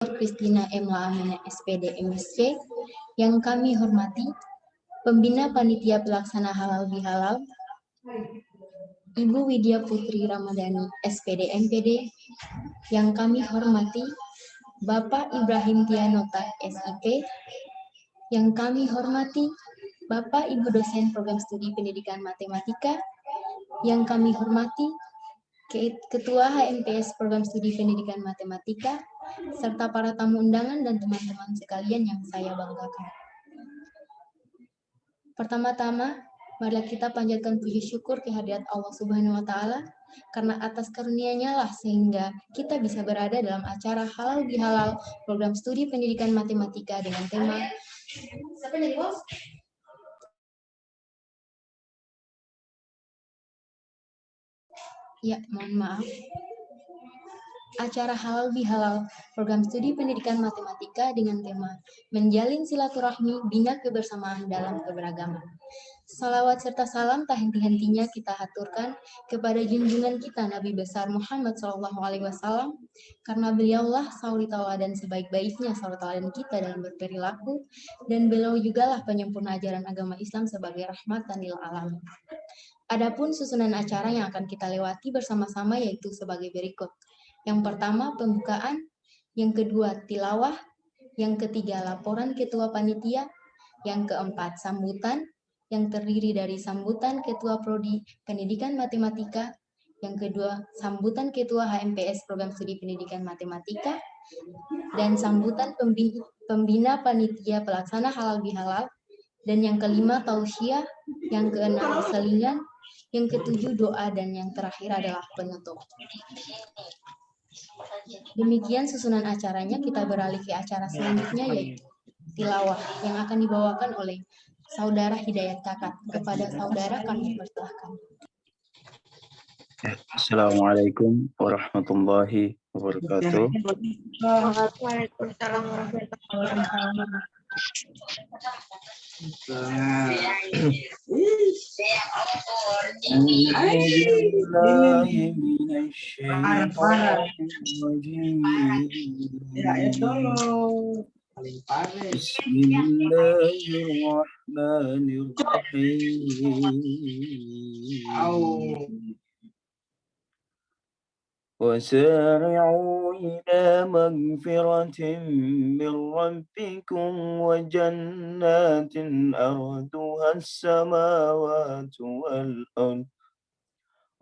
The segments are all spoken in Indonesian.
Christina M. Laamina SPD MSc yang kami hormati, Pembina Panitia Pelaksana Halal Bihalal, Ibu Widya Putri Ramadhani SPD MPD yang kami hormati, Bapak Ibrahim Tianota SIP yang kami hormati, Bapak Ibu dosen Program Studi Pendidikan Matematika yang kami hormati, Ketua HMPS Program Studi Pendidikan Matematika, serta para tamu undangan dan teman-teman sekalian yang saya banggakan. Pertama-tama, marilah kita panjatkan puji syukur kehadirat Allah Subhanahu wa Ta'ala, karena atas karunia-Nya lah sehingga kita bisa berada dalam acara Halal Bihalal Program Studi Pendidikan Matematika dengan tema mohon maaf. Acara Halal Bihalal Program Studi Pendidikan Matematika dengan tema Menjalin Silaturahmi Bina Kebersamaan dalam Keberagaman. Salawat serta salam tak henti-hentinya kita haturkan kepada junjungan kita Nabi besar Muhammad SAW, karena beliaulah suri tauladan sebaik-baiknya suri tauladan kita dalam berperilaku, dan beliau jugalah penyempurna ajaran agama Islam sebagai rahmatan lil alamin. Adapun susunan acara yang akan kita lewati bersama-sama yaitu sebagai berikut. Yang pertama pembukaan, yang kedua tilawah, yang ketiga laporan ketua panitia, yang keempat sambutan, yang terdiri dari sambutan Ketua Prodi Pendidikan Matematika, yang kedua sambutan Ketua HMPS Program Studi Pendidikan Matematika, dan sambutan Pembina Panitia Pelaksana Halal Bihalal, dan yang kelima tausiah, yang keenam selingan, yang ketujuh doa, dan yang terakhir adalah penutup. Demikian susunan acaranya, kita beralih ke acara selanjutnya yaitu tilawah yang akan dibawakan oleh Saudara Hidayat Kakat. Kepada saudara kami persilahkan. Assalamualaikum warahmatullahi wabarakatuh. Waalaikumsalam warahmatullahi wabarakatuh. Bismillahirrahmanirrahim. وسارعوا إلى مغفرة من ربكم وجنات أرضها السماوات والأرض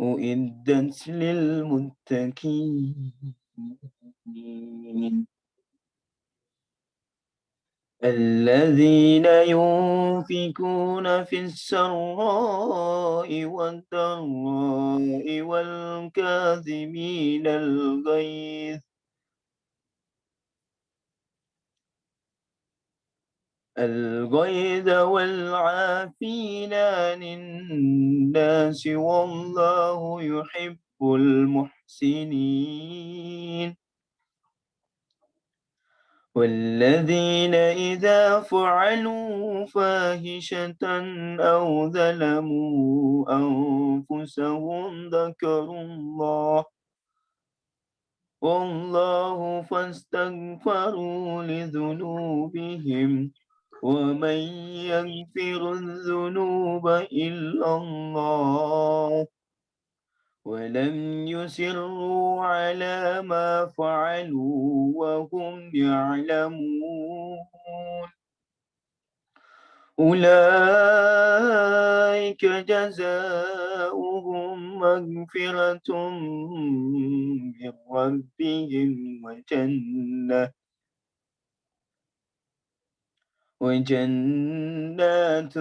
أعدت للمتقين الذين ينفقون في السراء والضراء والكاظمين الغيظ والعافين عن الناس والله يحب المحسنين والذين إذا فعلوا فاحشة أو ظلموا أنفسهم ذكروا الله والله فاستغفروا لذنوبهم ومن يغفر الذنوب إلا الله ولم يصروا على ما فعلوا وهم يعلمون أولئك جزاؤهم مغفرة من ربهم وجنات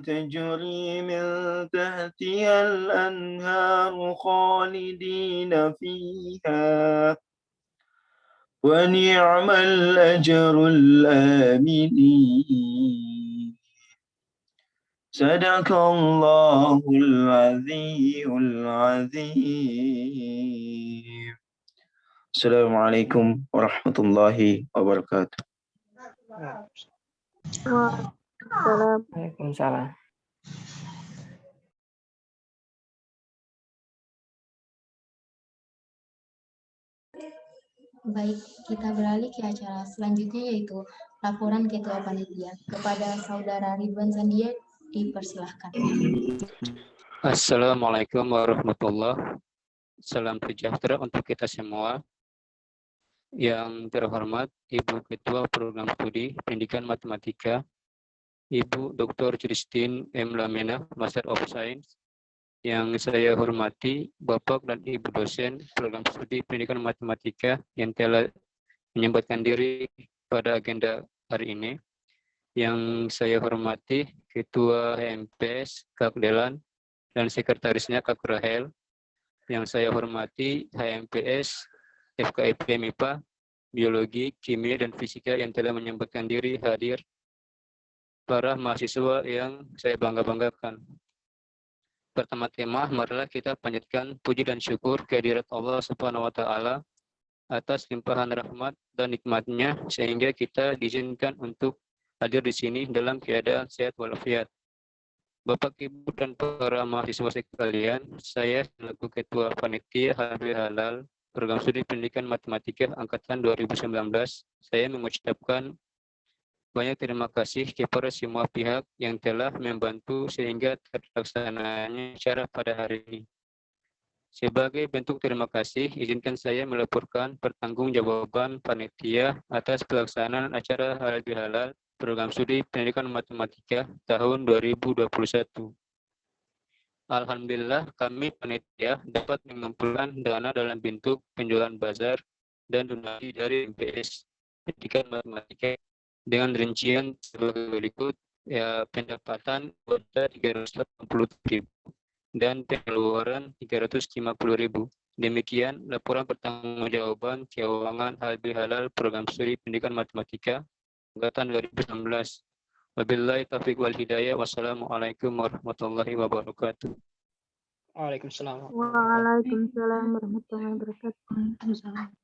تجري من تحتها الأنهار خالدين فيها ونعم الأجر الآمنين صدق الله العظيم العظيم. Assalamualaikum warahmatullahi wabarakatuh. Waalaikumsalam. Baik, kita beralih ke acara selanjutnya yaitu laporan Ketua Panitia. Kepada Saudara Ridwan Sandia, dipersilahkan. Assalamualaikum warahmatullahi wabarakatuh. Salam sejahtera untuk kita semua. Yang terhormat Ibu Ketua Program Studi Pendidikan Matematika, Ibu Dr. Christine M. Lamena, Master of Science. Yang saya hormati Bapak dan Ibu dosen Program Studi Pendidikan Matematika yang telah menyempatkan diri pada agenda hari ini. Yang saya hormati Ketua HMPS Kak Delan dan Sekretarisnya Kak Rahel. Yang saya hormati HMPS, FKIP MIPA, Biologi, Kimia, dan Fisika yang telah menyempatkan diri hadir, para mahasiswa yang saya bangga-banggakan. Pertama-tama, marilah kita panjatkan puji dan syukur kehadirat Allah Subhanahu wa Ta'ala atas limpahan rahmat dan nikmatnya sehingga kita diizinkan untuk hadir di sini dalam keadaan sehat walafiat. Bapak, Ibu, dan para mahasiswa sekalian, saya selaku Ketua Panitia Halal Program Studi Pendidikan Matematika Angkatan 2019, saya mengucapkan banyak terima kasih kepada semua pihak yang telah membantu sehingga terlaksananya acara pada hari ini. Sebagai bentuk terima kasih, izinkan saya melaporkan pertanggungjawaban panitia atas pelaksanaan acara halal bihalal Program Studi Pendidikan Matematika tahun 2021. Alhamdulillah, kami panitia dapat mengumpulkan dana dalam bentuk penjualan bazar dan donasi dari MPS Pendidikan Matematika dengan rincian sebagai berikut, pendapatan 380.000 dan pengeluaran 350.000. Demikian laporan pertanggungjawaban keuangan halal bihalal Program Studi Pendidikan Matematika Angkatan 2019. Wabillahi taufiq wal hidayah. Wassalamualaikum warahmatullahi wabarakatuh. Waalaikumsalam. Waalaikumsalam warahmatullahi wabarakatuh.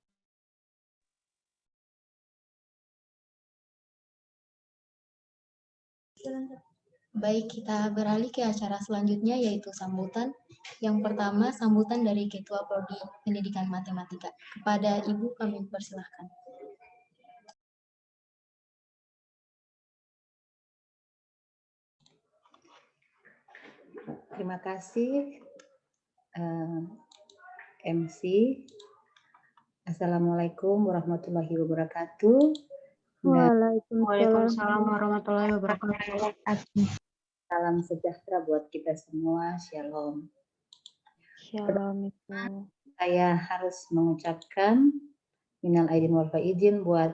Baik, kita beralih ke acara selanjutnya yaitu sambutan. Yang pertama, sambutan dari Ketua Prodi Pendidikan Matematika. Kepada Ibu kami persilahkan. Terima kasih MC. Assalamualaikum warahmatullahi wabarakatuh. Waalaikumsalam warahmatullahi wabarakatuh. Salam sejahtera buat kita semua. Shalom. Shalom itu. Saya harus mengucapkan minal aidin wal faizin buat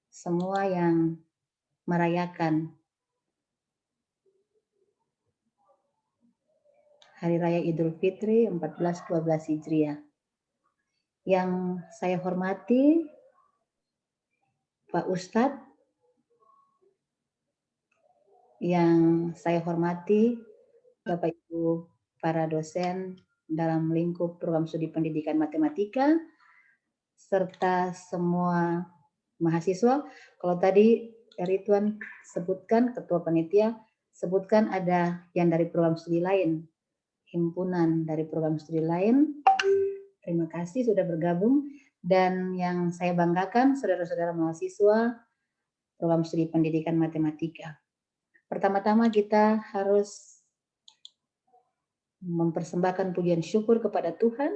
semua yang merayakan Hari Raya Idul Fitri 1412 Hijriah. Yang saya hormati Pak Ustadz, yang saya hormati Bapak Ibu para dosen dalam lingkup Program Studi Pendidikan Matematika, serta semua mahasiswa. Kalau tadi Ridwan sebutkan, Ketua Panitia sebutkan ada yang dari program studi lain, himpunan dari program studi lain. Terima kasih sudah bergabung. Dan yang saya banggakan, saudara-saudara mahasiswa Program Studi Pendidikan Matematika. Pertama-tama kita harus mempersembahkan pujian syukur kepada Tuhan,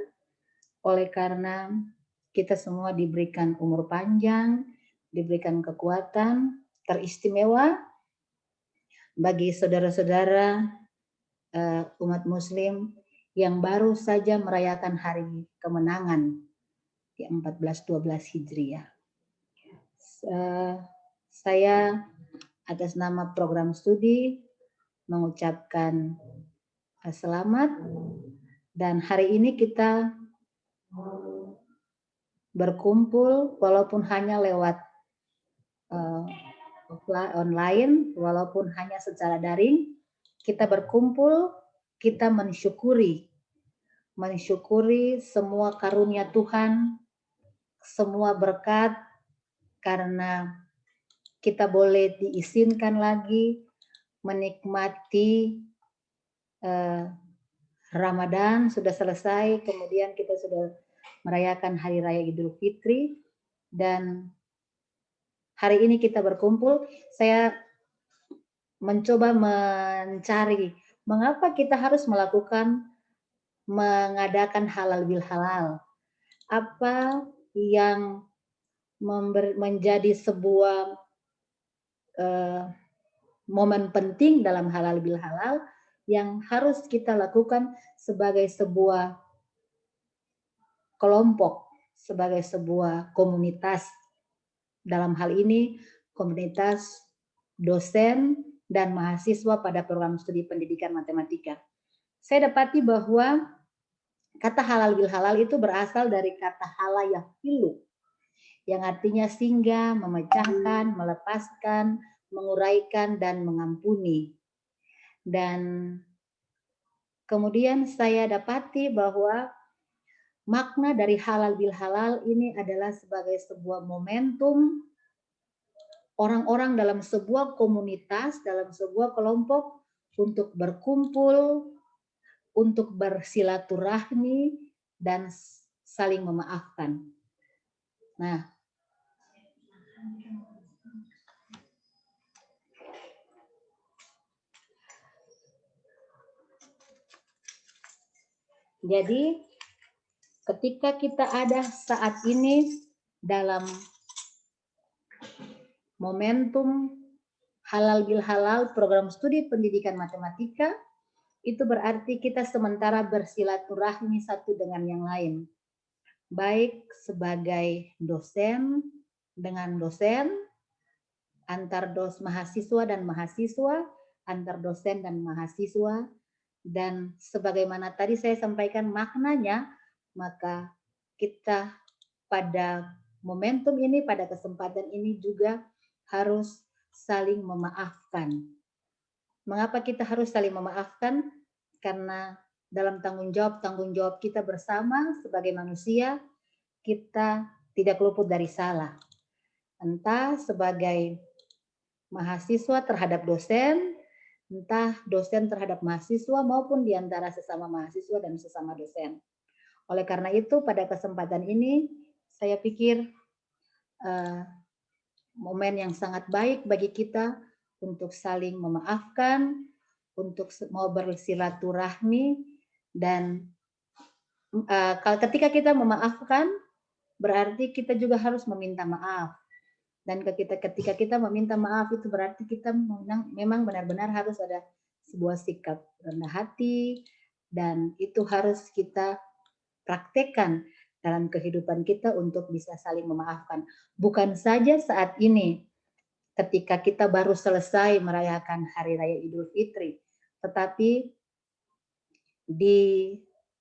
oleh karena kita semua diberikan umur panjang, diberikan kekuatan teristimewa bagi saudara-saudara umat muslim yang baru saja merayakan hari kemenangan di 1412 Hijriah. Saya atas nama program studi mengucapkan selamat, dan hari ini kita berkumpul walaupun hanya lewat online, walaupun hanya secara daring, kita berkumpul, kita mensyukuri semua karunia Tuhan, semua berkat, karena kita boleh diizinkan lagi menikmati Ramadan sudah selesai, kemudian kita sudah merayakan Hari Raya Idul Fitri, dan hari ini kita berkumpul. Saya mencoba mencari mengapa kita harus mengadakan halal bil halal. Apa yang menjadi sebuah momen penting dalam halal bil halal yang harus kita lakukan sebagai sebuah kelompok, sebagai sebuah komunitas. Dalam hal ini komunitas dosen dan mahasiswa pada program studi pendidikan matematika. Saya dapati bahwa kata halal bil halal itu berasal dari kata hala yafilu, yang artinya singgah, memecahkan, melepaskan, menguraikan, dan mengampuni. Dan kemudian saya dapati bahwa makna dari halal bil halal ini adalah sebagai sebuah momentum orang-orang dalam sebuah komunitas, dalam sebuah kelompok untuk berkumpul, untuk bersilaturahmi, dan saling memaafkan. Nah, jadi ketika kita ada saat ini dalam momentum halal bil halal program studi pendidikan matematika, itu berarti kita sementara bersilaturahmi satu dengan yang lain. Baik sebagai dosen dengan dosen, antar mahasiswa dan mahasiswa, antar dosen dan mahasiswa, dan sebagaimana tadi saya sampaikan maknanya, maka kita pada momentum ini, pada kesempatan ini juga harus saling memaafkan. Mengapa kita harus saling memaafkan? Karena dalam tanggung jawab kita bersama sebagai manusia, kita tidak luput dari salah. Entah sebagai mahasiswa terhadap dosen, entah dosen terhadap mahasiswa, maupun di antara sesama mahasiswa dan sesama dosen. Oleh karena itu, pada kesempatan ini, saya pikir momen yang sangat baik bagi kita untuk saling memaafkan, untuk mau bersilaturahmi, dan ketika kita memaafkan, berarti kita juga harus meminta maaf. Dan ketika kita meminta maaf, itu berarti kita memang benar-benar harus ada sebuah sikap rendah hati, dan itu harus kita praktekkan dalam kehidupan kita untuk bisa saling memaafkan. Bukan saja saat ini, ketika kita baru selesai merayakan Hari Raya Idul Fitri, tetapi di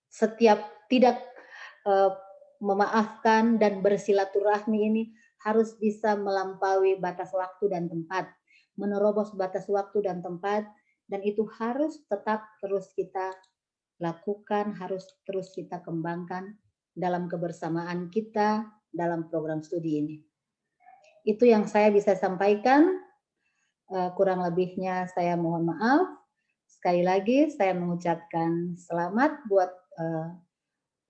setiap tidak memaafkan dan bersilaturahmi ini harus bisa melampaui batas waktu dan tempat, menerobos batas waktu dan tempat, dan itu harus tetap terus kita lakukan, harus terus kita kembangkan dalam kebersamaan kita dalam program studi ini. Itu yang saya bisa sampaikan. Kurang lebihnya saya mohon maaf. Sekali lagi saya mengucapkan selamat buat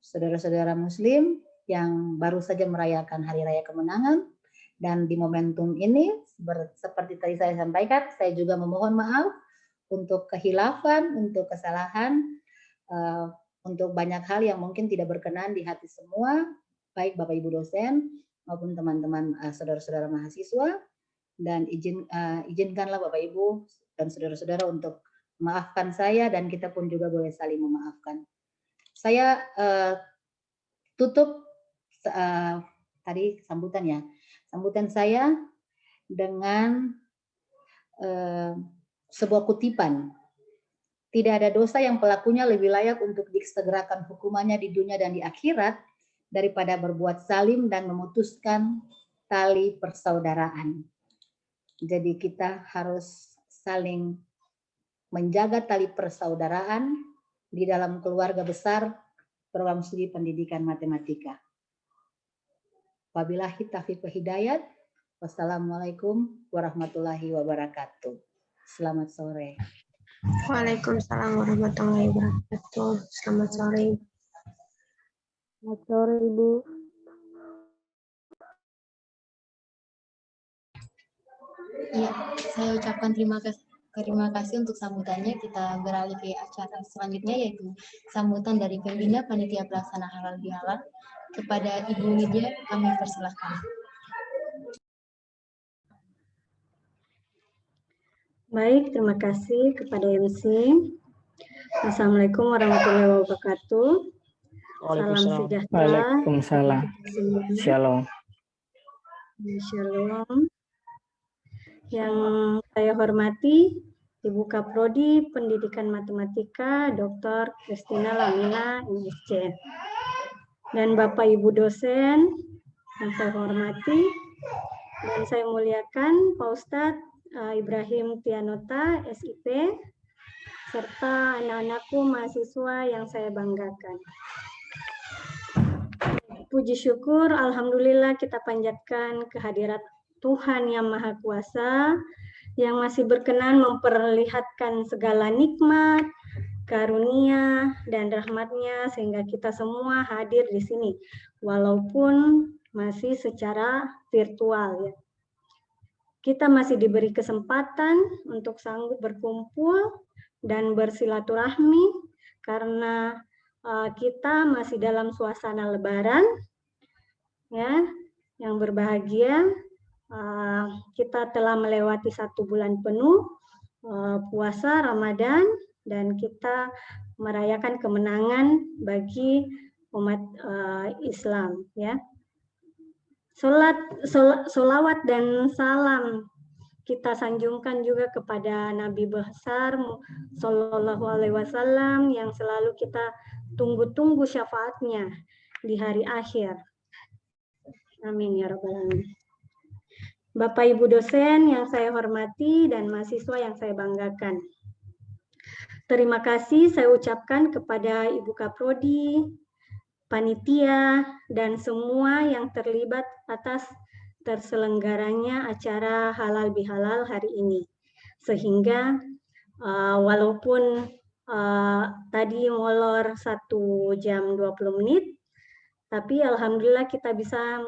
saudara-saudara Muslim yang baru saja merayakan Hari Raya Kemenangan. Dan di momentum ini, seperti tadi saya sampaikan, saya juga memohon maaf untuk kehilafan, untuk kesalahan, untuk banyak hal yang mungkin tidak berkenan di hati semua, baik Bapak Ibu dosen maupun teman-teman saudara-saudara mahasiswa. Dan izinkanlah Bapak Ibu dan saudara-saudara untuk memaafkan saya, dan kita pun juga boleh saling memaafkan. Saya tutup tadi sambutan saya dengan sebuah kutipan. Tidak ada dosa yang pelakunya lebih layak untuk disegerakan hukumannya di dunia dan di akhirat daripada berbuat zalim dan memutuskan tali persaudaraan. Jadi kita harus saling menjaga tali persaudaraan di dalam keluarga besar program studi pendidikan matematika. Wabillahi taufiq wa hidayat. Wassalamualaikum warahmatullahi wabarakatuh. Selamat sore. Waalaikumsalam warahmatullahi wabarakatuh. Selamat sore. Selamat sore, Ibu. Iya, saya ucapkan terima kasih untuk sambutannya. Kita beralih ke acara selanjutnya, yaitu sambutan dari Pembina Panitia Pelaksana Halal Bihalal. Kepada Ibu Widya, kami persilahkan. Baik, terima kasih kepada MC. Assalamualaikum warahmatullahi wabarakatuh. Salam Waalaikumsalam. sejahtera. Waalaikumsalam. Shalom. Shalom. Yang saya hormati Ibu Kaprodi Pendidikan Matematika Dr. Christina Lamina MSc, dan Bapak Ibu dosen yang saya hormati dan saya muliakan Pak Ustadz Ibrahim Tianota SIP, serta anak-anakku mahasiswa yang saya banggakan. Puji syukur, alhamdulillah kita panjatkan kehadirat Tuhan yang Maha Kuasa yang masih berkenan memperlihatkan segala nikmat, karunia, dan rahmat-Nya sehingga kita semua hadir di sini walaupun masih secara virtual ya. Kita masih diberi kesempatan untuk sanggup berkumpul dan bersilaturahmi karena kita masih dalam suasana Lebaran ya, yang berbahagia. Kita telah melewati 1 bulan penuh puasa Ramadan dan kita merayakan kemenangan bagi umat Islam ya. Solawat dan salam kita sanjungkan juga kepada Nabi besar Sallallahu Alaihi Wasallam yang selalu kita tunggu-tunggu syafaatnya di hari akhir. Amin ya rabbal alamin. Bapak Ibu dosen yang saya hormati dan mahasiswa yang saya banggakan. Terima kasih saya ucapkan kepada Ibu Kaprodi, panitia, dan semua yang terlibat atas terselenggaranya acara Halal Bihalal hari ini. Sehingga walaupun tadi molor 1 jam 20 menit, tapi alhamdulillah kita bisa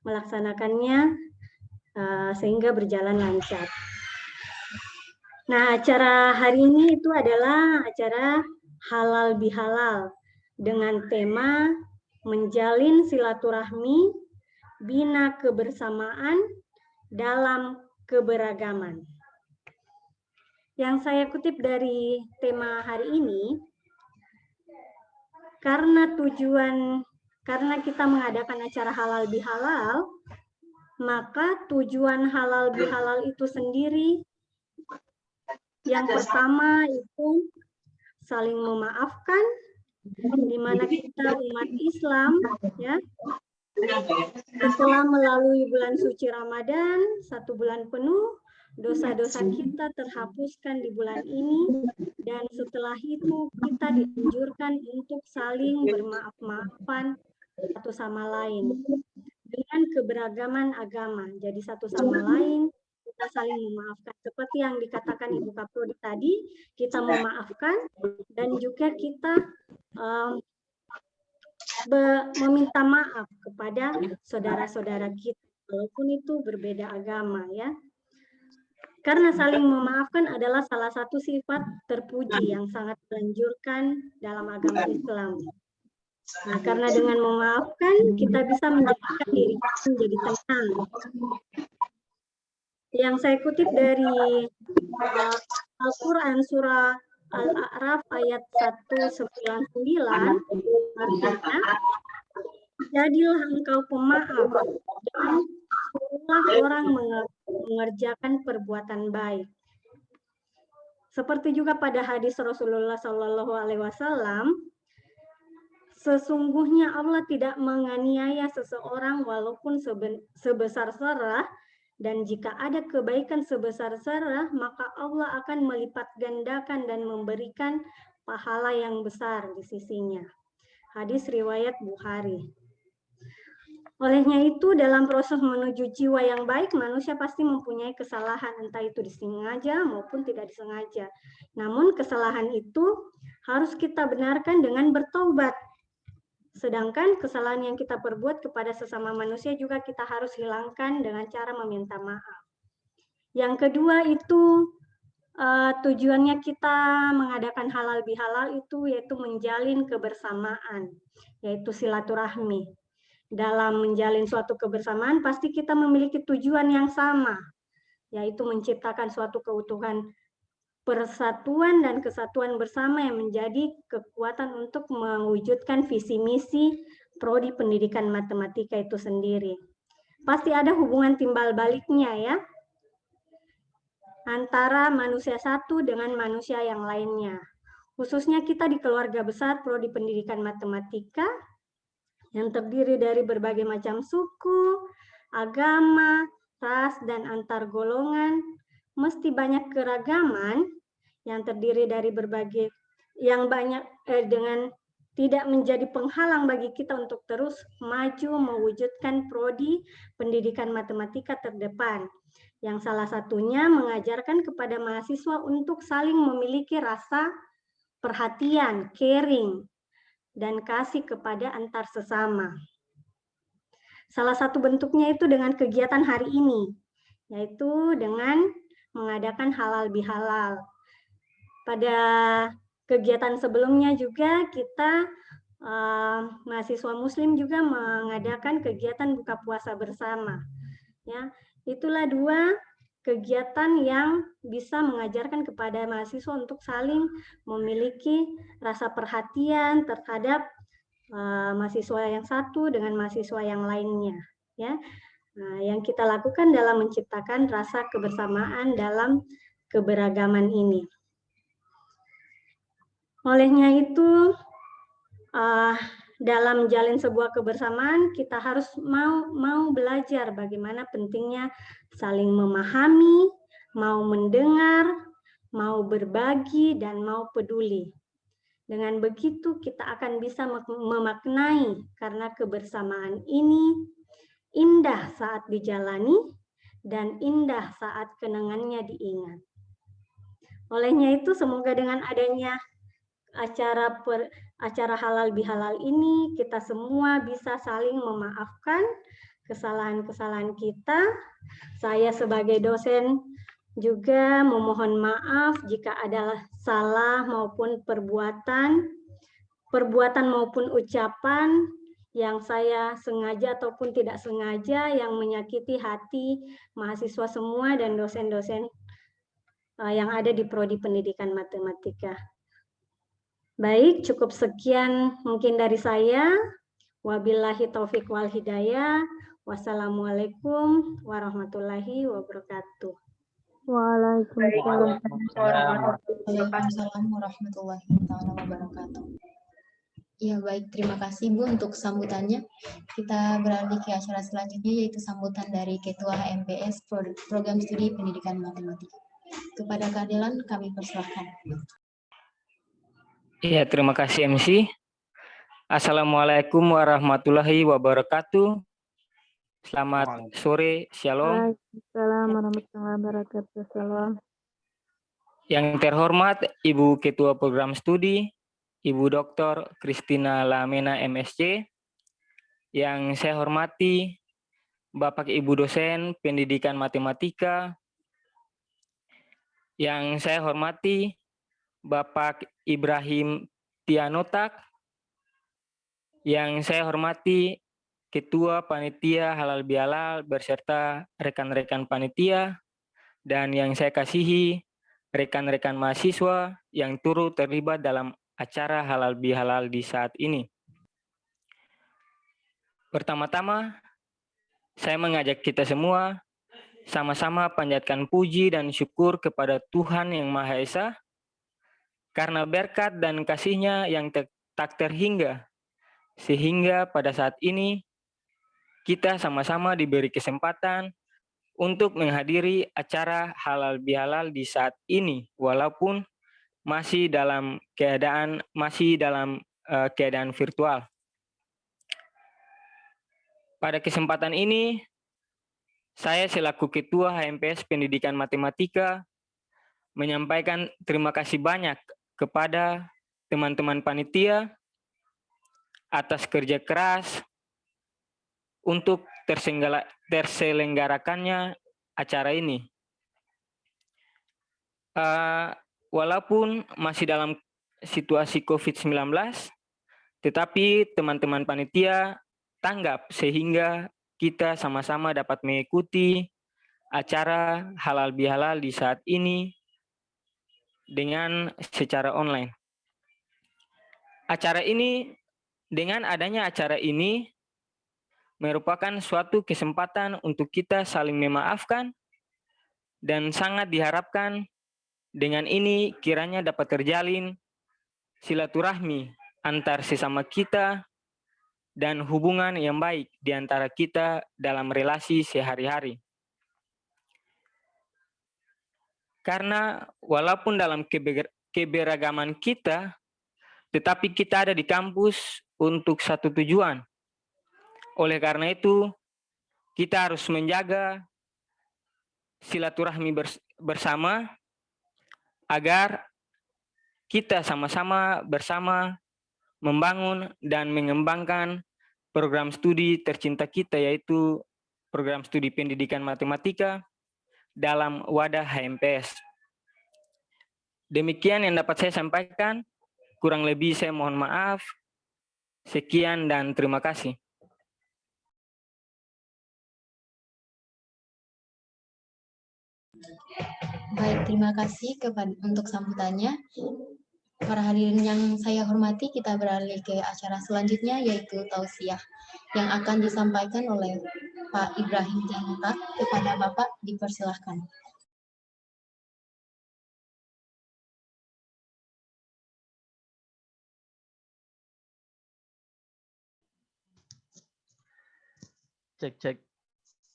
melaksanakannya sehingga berjalan lancar. Nah, acara hari ini itu adalah acara Halal Bihalal dengan tema menjalin silaturahmi, bina kebersamaan dalam keberagaman. Yang saya kutip dari tema hari ini, karena kita mengadakan acara Halal Bihalal, maka tujuan Halal Bihalal itu sendiri yang pertama itu saling memaafkan, di mana kita umat Islam ya setelah melalui bulan suci Ramadan 1 bulan penuh, dosa-dosa kita terhapuskan di bulan ini, dan setelah itu kita dianjurkan untuk saling bermaaf-maafan satu sama lain dengan keberagaman agama. Jadi satu sama lain kita saling memaafkan. Seperti yang dikatakan Ibu Kaprodi tadi, kita memaafkan dan juga kita meminta maaf kepada saudara-saudara kita, walaupun itu berbeda agama ya. Karena saling memaafkan adalah salah satu sifat terpuji yang sangat dianjurkan dalam agama Islam. Nah, karena dengan memaafkan kita bisa menjadikan diri kita menjadi tenang. Yang saya kutip dari Al-Quran surah Al-A'raf ayat 199, artinya, jadilah engkau pemaaf dan suruhlah orang mengerjakan perbuatan baik. Seperti juga pada hadis Rasulullah Shallallahu Alaihi Wasallam, sesungguhnya Allah tidak menganiaya seseorang walaupun sebesar zarah, dan jika ada kebaikan sebesar zarah, maka Allah akan melipat gandakan dan memberikan pahala yang besar di sisinya. Hadis riwayat Bukhari. Olehnya itu, dalam proses menuju jiwa yang baik, manusia pasti mempunyai kesalahan, entah itu disengaja maupun tidak disengaja. Namun kesalahan itu harus kita benarkan dengan bertaubat. Sedangkan kesalahan yang kita perbuat kepada sesama manusia juga kita harus hilangkan dengan cara meminta maaf. Yang kedua itu tujuannya kita mengadakan halal bihalal itu yaitu menjalin kebersamaan, yaitu silaturahmi. Dalam menjalin suatu kebersamaan pasti kita memiliki tujuan yang sama, yaitu menciptakan suatu keutuhan persatuan dan kesatuan bersama yang menjadi kekuatan untuk mewujudkan visi misi prodi pendidikan matematika itu sendiri. Pasti ada hubungan timbal baliknya ya, antara manusia satu dengan manusia yang lainnya. Khususnya kita di keluarga besar prodi pendidikan matematika yang terdiri dari berbagai macam suku, agama, ras, dan antar golongan, mesti banyak keragaman yang terdiri dari berbagai yang banyak dengan tidak menjadi penghalang bagi kita untuk terus maju mewujudkan prodi pendidikan matematika terdepan. Yang salah satunya mengajarkan kepada mahasiswa untuk saling memiliki rasa perhatian, caring, dan kasih kepada antar sesama. Salah satu bentuknya itu dengan kegiatan hari ini, yaitu dengan mengadakan halal bihalal. Pada kegiatan sebelumnya juga kita mahasiswa muslim juga mengadakan kegiatan buka puasa bersama. Ya, itulah dua kegiatan yang bisa mengajarkan kepada mahasiswa untuk saling memiliki rasa perhatian terhadap mahasiswa yang satu dengan mahasiswa yang lainnya. Ya, nah, yang kita lakukan dalam menciptakan rasa kebersamaan dalam keberagaman ini. Olehnya itu, dalam menjalin sebuah kebersamaan, kita harus mau belajar bagaimana pentingnya saling memahami, mau mendengar, mau berbagi, dan mau peduli. Dengan begitu, kita akan bisa memaknai karena kebersamaan ini indah saat dijalani dan indah saat kenangannya diingat. Olehnya itu, semoga dengan adanya acara halal bihalal ini kita semua bisa saling memaafkan kesalahan-kesalahan kita. Saya sebagai dosen juga memohon maaf jika ada salah maupun perbuatan maupun ucapan yang saya sengaja ataupun tidak sengaja yang menyakiti hati mahasiswa semua dan dosen-dosen yang ada di prodi pendidikan matematika. Baik, cukup sekian mungkin dari saya. Wabillahi taufik wal hidayah. Wassalamualaikum warahmatullahi wabarakatuh. Waalaikumsalam warahmatullahi wabarakatuh. Ya baik, terima kasih Bu untuk sambutannya. Kita beralih ke acara selanjutnya yaitu sambutan dari Ketua HMPS Program Studi Pendidikan Matematika. Kepada keadilan kami persilahkan. Iya, terima kasih MC. Assalamualaikum warahmatullahi wabarakatuh. Selamat sore, Shalom. Waalaikumsalam warahmatullahi wabarakatuh. Shalom. Yang terhormat Ibu Ketua Program Studi, Ibu Dr. Christina Lamena MSc. Yang saya hormati Bapak Ibu dosen Pendidikan Matematika. Yang saya hormati Bapak Ibrahim Tianotak, yang saya hormati Ketua Panitia Halal Bihalal beserta rekan-rekan panitia, dan yang saya kasihi rekan-rekan mahasiswa yang turut terlibat dalam acara Halal Bihalal di saat ini. Pertama-tama, saya mengajak kita semua sama-sama panjatkan puji dan syukur kepada Tuhan Yang Maha Esa, karena berkat dan kasih-Nya yang tak terhingga, sehingga pada saat ini kita sama-sama diberi kesempatan untuk menghadiri acara halal bihalal di saat ini, walaupun masih dalam keadaan virtual. Pada kesempatan ini, saya selaku Ketua HMPS Pendidikan Matematika menyampaikan terima kasih banyak kepada teman-teman panitia atas kerja keras untuk terselenggarakannya acara ini. Walaupun masih dalam situasi COVID-19, tetapi teman-teman panitia tanggap sehingga kita sama-sama dapat mengikuti acara halal bihalal di saat ini dengan secara online. Dengan adanya acara ini merupakan suatu kesempatan untuk kita saling memaafkan dan sangat diharapkan dengan ini kiranya dapat terjalin silaturahmi antar sesama kita dan hubungan yang baik di antara kita dalam relasi sehari-hari. Karena walaupun dalam keberagaman kita, tetapi kita ada di kampus untuk satu tujuan. Oleh karena itu, kita harus menjaga silaturahmi bersama agar kita sama-sama bersama membangun dan mengembangkan program studi tercinta kita, yaitu program studi pendidikan matematika dalam wadah HMPS. Demikian yang dapat saya sampaikan. Kurang lebih saya mohon maaf. Sekian dan terima kasih. Baik, terima kasih untuk sambutannya. Para hadirin yang saya hormati, kita beralih ke acara selanjutnya, yaitu tausiah yang akan disampaikan oleh Pak Ibrahim Janutak. Kepada Bapak dipersilahkan. Cek.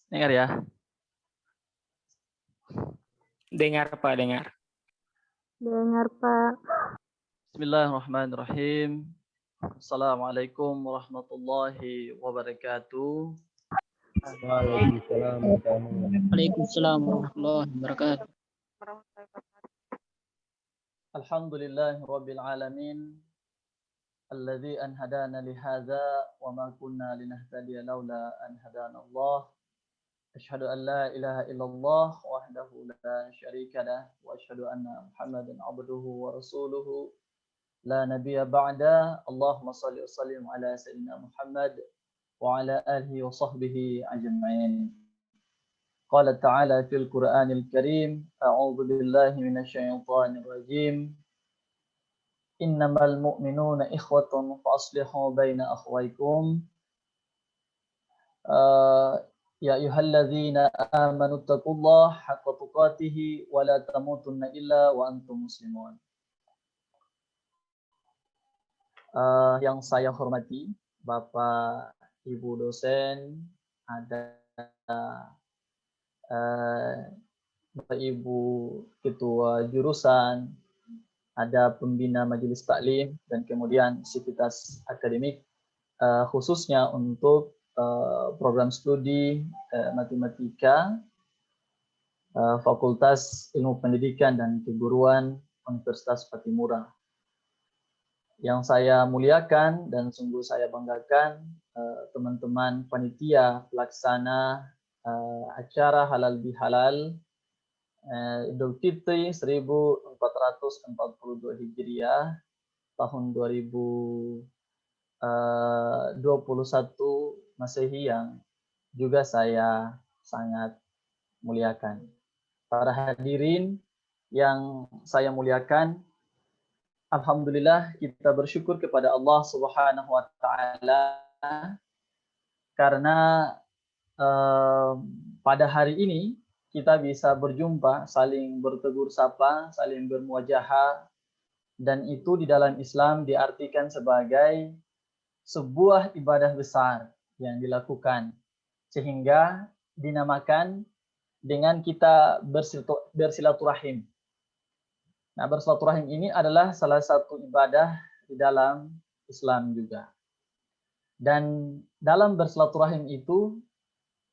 Dengar ya? Dengar, Pak, dengar. Dengar, Pak. Bismillahirrahmanirrahim. Assalamualaikum warahmatullahi wabarakatuh. Waalaikumsalam warahmatullahi wabarakatuh. Alhamdulillahi rabbil alamin. Alladzi an hadana li hadza wa ma kunna linahtadiya laula an hadana Allah. Asyhadu an la ilaha illallah wahdahu la syarika lah wa asyhadu anna Muhammadan abduhu wa rasuluhu la nabiyya ba'da. Allahumma shalli wa sallim ala sayyidina Muhammad wa ala alihi wa sahbihi ajma'in. Qala ta'ala fil Qur'anil Karim, a'udzu billahi minasy syaithanir rajim. Innamal mu'minuna ikhwatun fa aslihu baina akhwaykum. Ya ayyuhalladzina amanu taqullaha haqqa tuqatih wa la tamutunna illa wa antum muslimun. Yang saya hormati Bapak Ibu dosen, ada Bapak Ibu ketua jurusan, ada pembina majelis taklim, dan kemudian sivitas akademik, khususnya untuk program studi matematika Fakultas Ilmu Pendidikan dan Keguruan Universitas Patimura. Yang saya muliakan dan sungguh saya banggakan teman-teman panitia pelaksana acara halal bihalal Idul Fitri 1442 Hijriah tahun 2021 Masehi yang juga saya sangat muliakan. Para hadirin yang saya muliakan, alhamdulillah kita bersyukur kepada Allah Subhanahu wa taala karena pada hari ini kita bisa berjumpa, saling bertegur sapa, saling bermuajahah, dan itu di dalam Islam diartikan sebagai sebuah ibadah besar yang dilakukan, sehingga dinamakan dengan kita bersilaturahim. Nah, bersilaturahim ini adalah salah satu ibadah di dalam Islam juga. Dan dalam bersilaturahim itu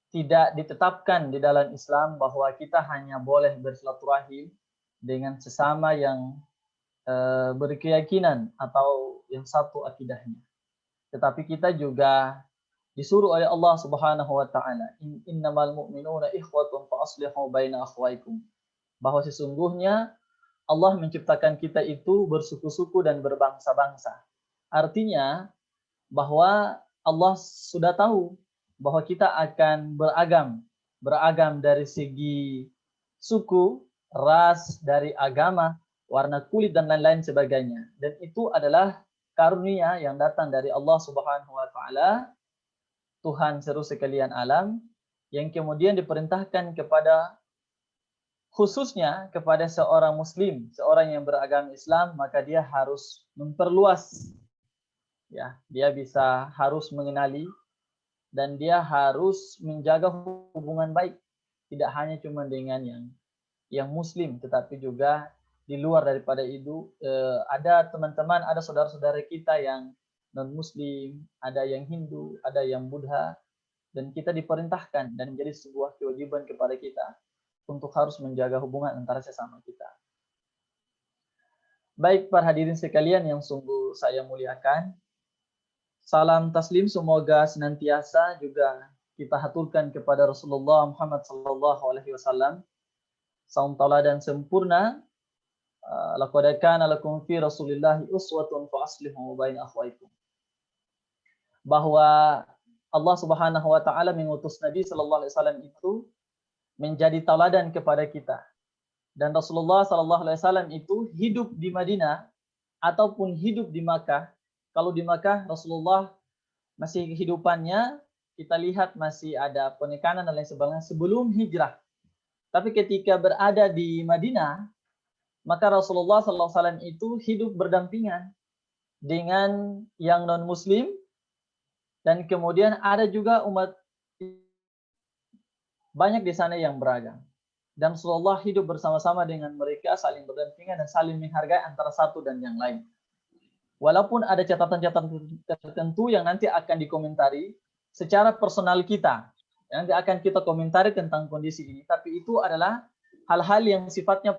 tidak ditetapkan di dalam Islam bahwa kita hanya boleh bersilaturahim dengan sesama yang berkeyakinan atau yang satu akidahnya. tetapi kita juga disuruh oleh Allah Subhanahu wa taala, innamal mu'minuna ikhwatun fa aslihu baina akhwaikum. Bahwa sesungguhnya Allah menciptakan kita itu bersuku-suku dan berbangsa-bangsa. Artinya bahwa Allah sudah tahu bahwa kita akan beragam dari segi suku, ras, dari agama, warna kulit dan lain-lain sebagainya. Dan itu adalah karunia yang datang dari Allah Subhanahu wa taala, Tuhan seluruh sekalian alam, yang kemudian diperintahkan kepada, khususnya kepada seorang muslim, seorang yang beragama Islam, maka dia harus memperluas, ya, dia harus mengenali dan dia harus menjaga hubungan baik, tidak hanya cuma dengan yang muslim, tetapi juga di luar daripada itu ada teman-teman, ada saudara-saudara kita yang non-muslim, ada yang Hindu, ada yang Buddha, dan kita diperintahkan dan menjadi sebuah kewajiban kepada kita untuk harus menjaga hubungan antara sesama kita. Baik para hadirin sekalian yang sungguh saya muliakan, salam taslim semoga senantiasa juga kita haturkan kepada Rasulullah Muhammad SAW, saum tauladan sempurna. Laqad kana lakum fi Rasulillahi uswatun fa aslihu baina akhwaikum. Bahwa Allah Subhanahu wa taala mengutus Nabi sallallahu alaihi wasallam itu menjadi tauladan kepada kita. Dan Rasulullah sallallahu alaihi wasallam itu hidup di Madinah ataupun hidup di Makkah. Kalau di Makkah Rasulullah masih kehidupannya kita lihat masih ada penekanan dan lain sebagainya sebelum hijrah. Tapi ketika berada di Madinah, maka Rasulullah sallallahu alaihi wasallam itu hidup berdampingan dengan yang non-muslim. Dan kemudian ada juga umat banyak di sana yang beragam. Dan Rasulullah hidup bersama-sama dengan mereka, saling berdampingan dan saling menghargai antara satu dan yang lain. Walaupun ada catatan-catatan tertentu yang nanti akan dikomentari secara personal kita, yang nanti akan kita komentari tentang kondisi ini, tapi itu adalah hal-hal yang sifatnya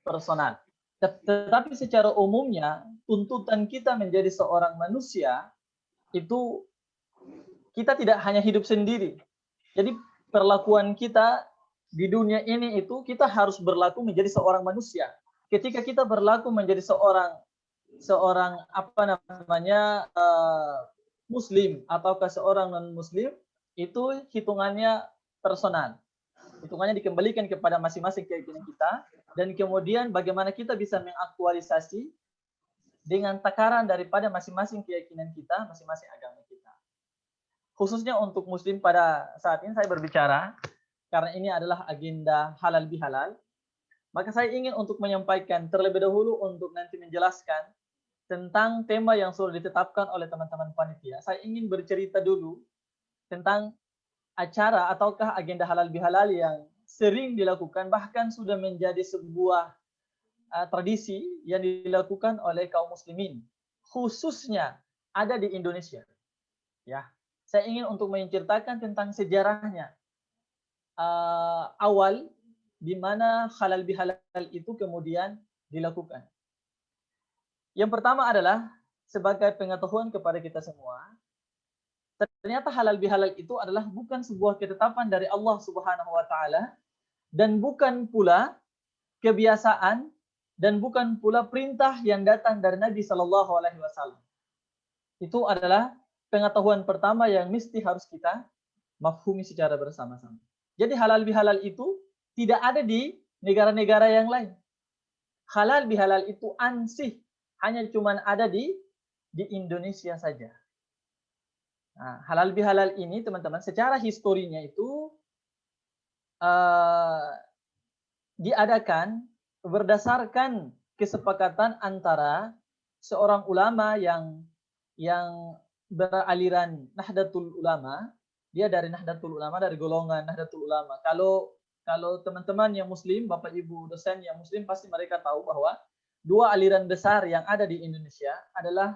personal. Tetapi secara umumnya, tuntutan kita menjadi seorang manusia itu kita tidak hanya hidup sendiri. Jadi perlakuan kita di dunia ini itu kita harus berlaku menjadi seorang manusia. Ketika kita berlaku menjadi seorang muslim ataukah seorang non muslim, itu hitungannya personal. Hitungannya dikembalikan kepada masing-masing keyakinan kita, dan kemudian bagaimana kita bisa mengaktualisasi dengan takaran daripada masing-masing keyakinan kita, masing-masing agama kita. Khususnya untuk muslim pada saat ini saya berbicara, karena ini adalah agenda halal bihalal, maka saya ingin untuk menyampaikan terlebih dahulu untuk nanti menjelaskan tentang tema yang sudah ditetapkan oleh teman-teman panitia. Saya ingin bercerita dulu tentang acara ataukah agenda halal bihalal yang sering dilakukan, bahkan sudah menjadi sebuah tradisi yang dilakukan oleh kaum muslimin, khususnya ada di Indonesia. Ya, saya ingin untuk menceritakan tentang sejarahnya, awal di mana halal bihalal itu kemudian dilakukan. Yang pertama adalah sebagai pengetahuan kepada kita semua, ternyata halal bihalal itu adalah bukan sebuah ketetapan dari Allah Subhanahu wa taala, dan bukan pula kebiasaan, dan bukan pula perintah yang datang dari Nabi sallallahu alaihi wasallam. Itu adalah pengetahuan pertama yang mesti harus kita mafhumi secara bersama-sama. Jadi halal bihalal itu tidak ada di negara-negara yang lain. Halal bihalal itu ansih hanya cuma ada di Indonesia saja. Nah, halal bihalal ini teman-teman secara historinya itu diadakan berdasarkan kesepakatan antara seorang ulama yang beraliran Nahdlatul Ulama. Dia dari Nahdlatul Ulama, dari golongan Nahdlatul Ulama. Kalau teman-teman yang muslim, Bapak Ibu dosen yang muslim, pasti mereka tahu bahwa dua aliran besar yang ada di Indonesia adalah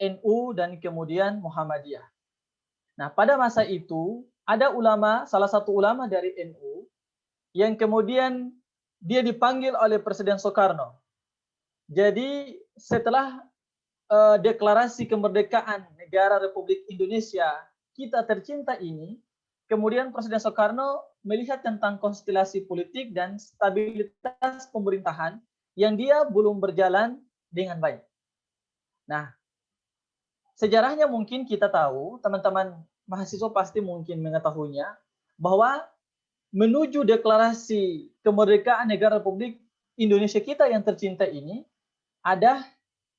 NU dan kemudian Muhammadiyah. Nah, pada masa itu ada ulama, salah satu ulama dari NU yang kemudian dia dipanggil oleh Presiden Soekarno. Jadi setelah deklarasi kemerdekaan negara Republik Indonesia kita tercinta ini, kemudian Presiden Soekarno melihat tentang konstelasi politik dan stabilitas pemerintahan yang dia belum berjalan dengan baik. Nah, sejarahnya mungkin kita tahu, teman-teman mahasiswa pasti mungkin mengetahuinya, bahwa menuju deklarasi kemerdekaan negara Republik Indonesia kita yang tercinta ini, ada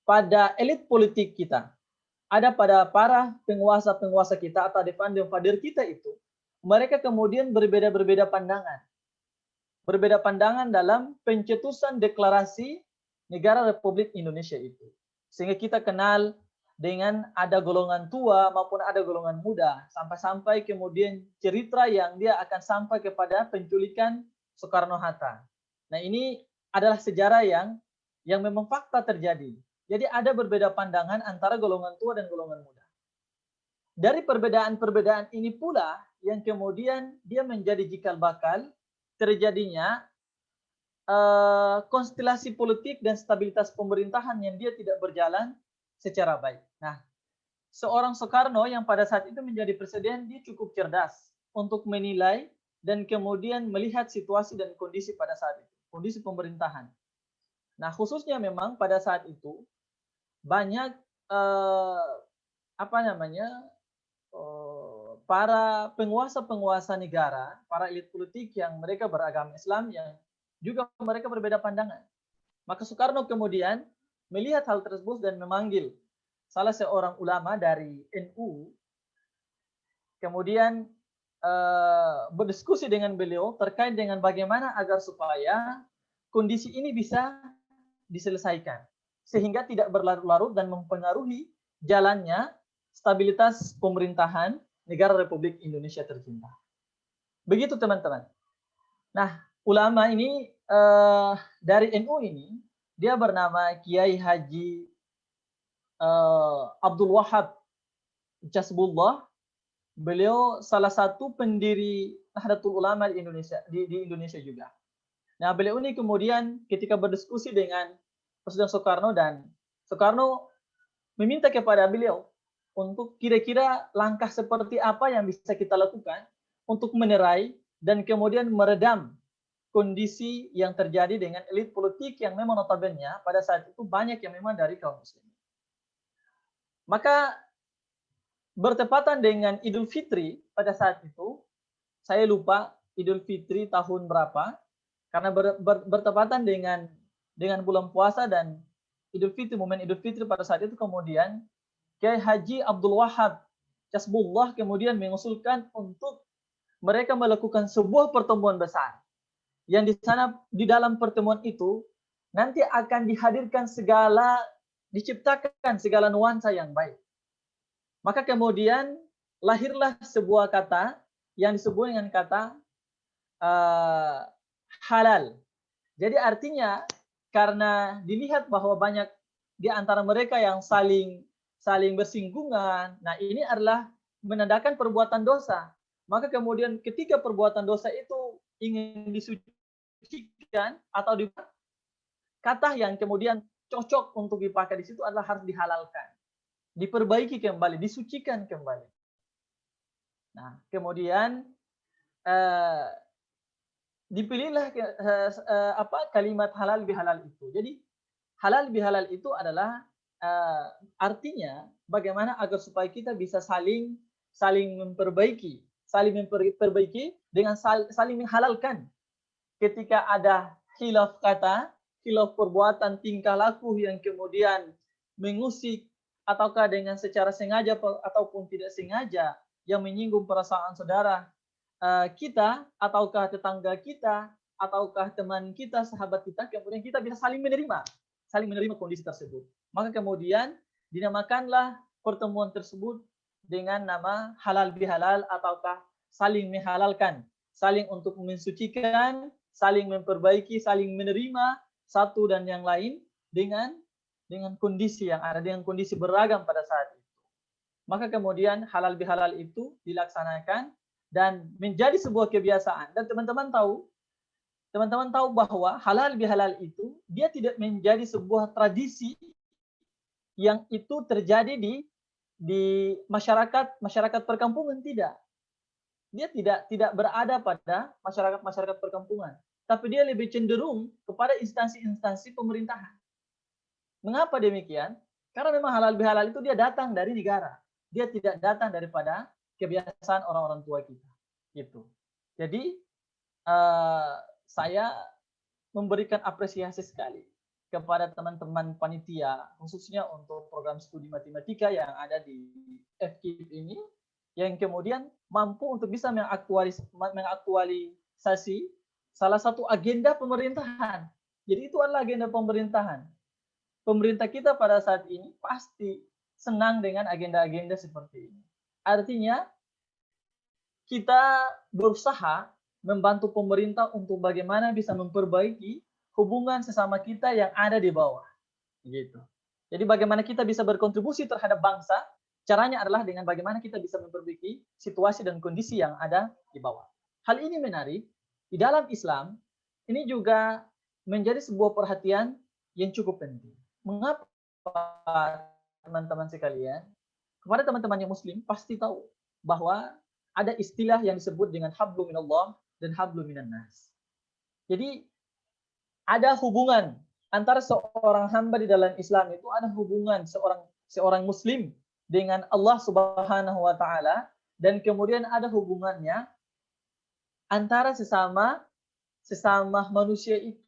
pada elit politik kita, ada pada para penguasa-penguasa kita atau defender kita itu, mereka kemudian berbeda-berbeda pandangan. Berbeda pandangan dalam pencetusan deklarasi negara Republik Indonesia itu. Sehingga kita kenal dengan ada golongan tua maupun ada golongan muda, sampai-sampai kemudian cerita yang dia akan sampai kepada penculikan Soekarno-Hatta. Nah, ini adalah sejarah yang memang fakta terjadi. Jadi ada berbeda pandangan antara golongan tua dan golongan muda. Dari perbedaan-perbedaan ini pula yang kemudian dia menjadi cikal bakal terjadinya konstelasi politik dan stabilitas pemerintahan yang dia tidak berjalan secara baik. Nah, seorang Soekarno yang pada saat itu menjadi presiden, dia cukup cerdas untuk menilai dan kemudian melihat situasi dan kondisi pada saat itu, kondisi pemerintahan. Nah, khususnya memang pada saat itu banyak para penguasa-penguasa negara, para elit politik yang mereka beragama Islam yang juga mereka berbeda pandangan. Maka Soekarno kemudian melihat hal tersebut dan memanggil salah seorang ulama dari NU, kemudian berdiskusi dengan beliau terkait dengan bagaimana agar supaya kondisi ini bisa diselesaikan, sehingga tidak berlarut-larut dan mempengaruhi jalannya stabilitas pemerintahan negara Republik Indonesia tercinta. Begitu teman-teman. Nah, ulama ini dari NU ini, dia bernama Kiai Haji Abdul Wahab Jasbullah. Beliau salah satu pendiri Nahdlatul Ulama di Indonesia juga. Nah, beliau ini kemudian ketika berdiskusi dengan Presiden Soekarno, dan Soekarno meminta kepada beliau untuk kira-kira langkah seperti apa yang bisa kita lakukan untuk menerai dan kemudian meredam kondisi yang terjadi dengan elit politik yang memang notabene pada saat itu banyak yang memang dari kaum muslim. Maka bertepatan dengan Idul Fitri pada saat itu, saya lupa Idul Fitri tahun berapa, karena bertepatan dengan bulan puasa dan Idul Fitri, momen Idul Fitri pada saat itu, kemudian Kiai Haji Abdul Wahab Jasbullah kemudian mengusulkan untuk mereka melakukan sebuah pertemuan besar. Yang di dalam pertemuan itu nanti akan dihadirkan diciptakan segala nuansa yang baik. Maka kemudian lahirlah sebuah kata yang disebut dengan kata halal. Jadi artinya karena dilihat bahwa banyak di antara mereka yang saling bersinggungan, nah ini adalah menandakan perbuatan dosa. Maka kemudian ketika perbuatan dosa itu ingin disucikan atau kata yang kemudian cocok untuk dipakai di situ adalah harus dihalalkan, diperbaiki kembali, disucikan kembali. Nah, kemudian dipilihlah kalimat halal bihalal itu. Jadi halal bihalal itu adalah artinya bagaimana agar supaya kita bisa saling memperbaiki, dengan saling menghalalkan. Ketika ada khilaf kata, khilaf perbuatan, tingkah laku yang kemudian mengusik ataukah dengan secara sengaja ataupun tidak sengaja yang menyinggung perasaan saudara kita, ataukah tetangga kita, ataukah teman kita, sahabat kita, kemudian kita bisa saling menerima kondisi tersebut. Maka kemudian dinamakanlah pertemuan tersebut dengan nama halal bihalal, ataukah saling menghalalkan, saling untuk mensucikan, saling memperbaiki, saling menerima satu dan yang lain dengan kondisi yang ada, dengan kondisi beragam pada saat itu. Maka kemudian halal bihalal itu dilaksanakan dan menjadi sebuah kebiasaan. Dan teman-teman tahu bahwa halal bihalal itu dia tidak menjadi sebuah tradisi yang itu terjadi di masyarakat perkampungan, tidak. Dia tidak berada pada masyarakat perkampungan, tapi dia lebih cenderung kepada instansi-instansi pemerintahan. Mengapa demikian? Karena memang halal bihalal itu dia datang dari negara. Dia tidak datang daripada kebiasaan orang-orang tua kita. Gitu. Jadi saya memberikan apresiasi sekali kepada teman-teman panitia, khususnya untuk program studi matematika yang ada di FKIP ini, yang kemudian mampu untuk bisa mengaktualisasi salah satu agenda pemerintahan. Jadi itu adalah agenda pemerintahan. Pemerintah kita pada saat ini pasti senang dengan agenda-agenda seperti ini. Artinya, kita berusaha membantu pemerintah untuk bagaimana bisa memperbaiki hubungan sesama kita yang ada di bawah. Gitu. Jadi bagaimana kita bisa berkontribusi terhadap bangsa, caranya adalah dengan bagaimana kita bisa memperbaiki situasi dan kondisi yang ada di bawah. Hal ini menarik. Di dalam Islam, ini juga menjadi sebuah perhatian yang cukup penting. Mengapa, teman-teman sekalian? Kepada teman-teman yang muslim pasti tahu bahwa ada istilah yang disebut dengan hablu minallah dan hablu minan nas. Jadi ada hubungan antara seorang hamba di dalam Islam, itu ada hubungan seorang muslim dengan Allah Subhanahu wa taala, dan kemudian ada hubungannya antara sesama manusia itu.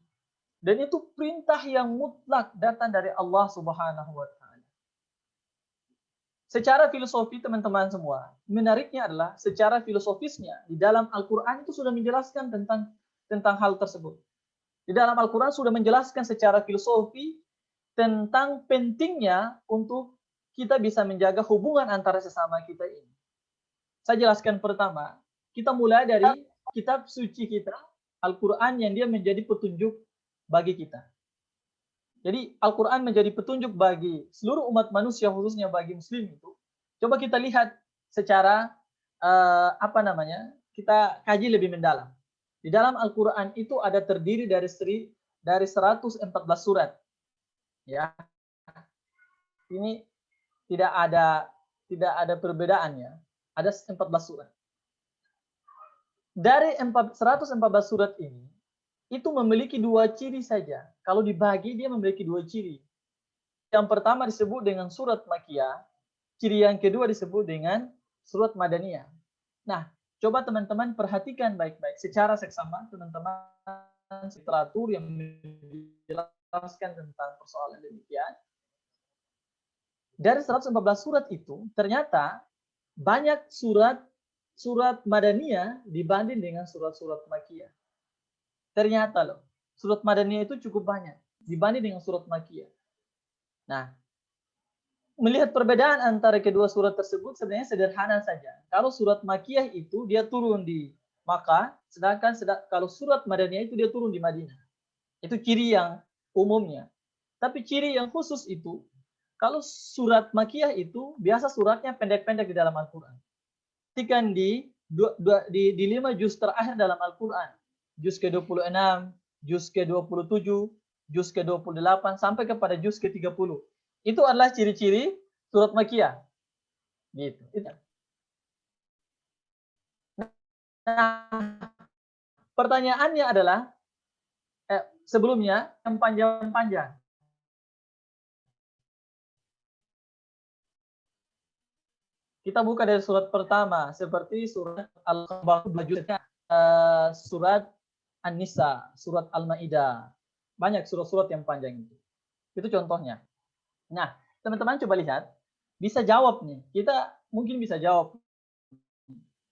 Dan itu perintah yang mutlak datang dari Allah Subhanahu wa taala. Secara filosofi teman-teman semua, menariknya adalah secara filosofisnya di dalam Al-Qur'an itu sudah menjelaskan tentang hal tersebut. Di dalam Al-Qur'an sudah menjelaskan secara filosofi tentang pentingnya untuk kita bisa menjaga hubungan antara sesama kita ini. Saya jelaskan pertama, kita mulai dari kitab suci kita, Al-Qur'an, yang dia menjadi petunjuk bagi kita. Jadi Al-Quran menjadi petunjuk bagi seluruh umat manusia, khususnya bagi muslim itu. Coba kita lihat secara kita kaji lebih mendalam. Di dalam Al-Quran itu ada terdiri dari 114 surat. Ya. Ini tidak ada perbedaannya. Ada 14 surat. Dari 114 surat ini, itu memiliki 2 ciri saja. Kalau dibagi, dia memiliki 2 ciri. Yang pertama disebut dengan surat Makkiyah, ciri yang kedua disebut dengan surat Madaniyah. Nah, coba teman-teman perhatikan baik-baik. Secara seksama, teman-teman literatur yang menjelaskan tentang persoalan demikian. Dari 114 surat itu, ternyata banyak surat Madaniyah dibanding dengan surat-surat Makkiyah. Ternyata loh, surat Madaniyah itu cukup banyak dibanding dengan surat Makkiyah. Nah, melihat perbedaan antara kedua surat tersebut sebenarnya sederhana saja. Kalau surat Makkiyah itu dia turun di Makkah, sedangkan kalau surat Madaniyah itu dia turun di Madinah. Itu ciri yang umumnya. Tapi ciri yang khusus itu, kalau surat Makkiyah itu biasa suratnya pendek-pendek di dalam Al-Quran. Perhatikan di 5 juz terakhir dalam Al-Quran. Juz ke-26, juz ke-27, juz ke-28, sampai kepada juz ke-30. Itu adalah ciri-ciri surat Makkiyah. Gitu. Nah, pertanyaannya adalah, sebelumnya yang panjang-panjang. Kita buka dari surat pertama, seperti surat Al-Baqarah, surat An-Nisa, surat Al-Ma'idah. Banyak surat-surat yang panjang itu. Itu contohnya. Nah, teman-teman coba lihat. Bisa jawab nih. Kita mungkin bisa jawab.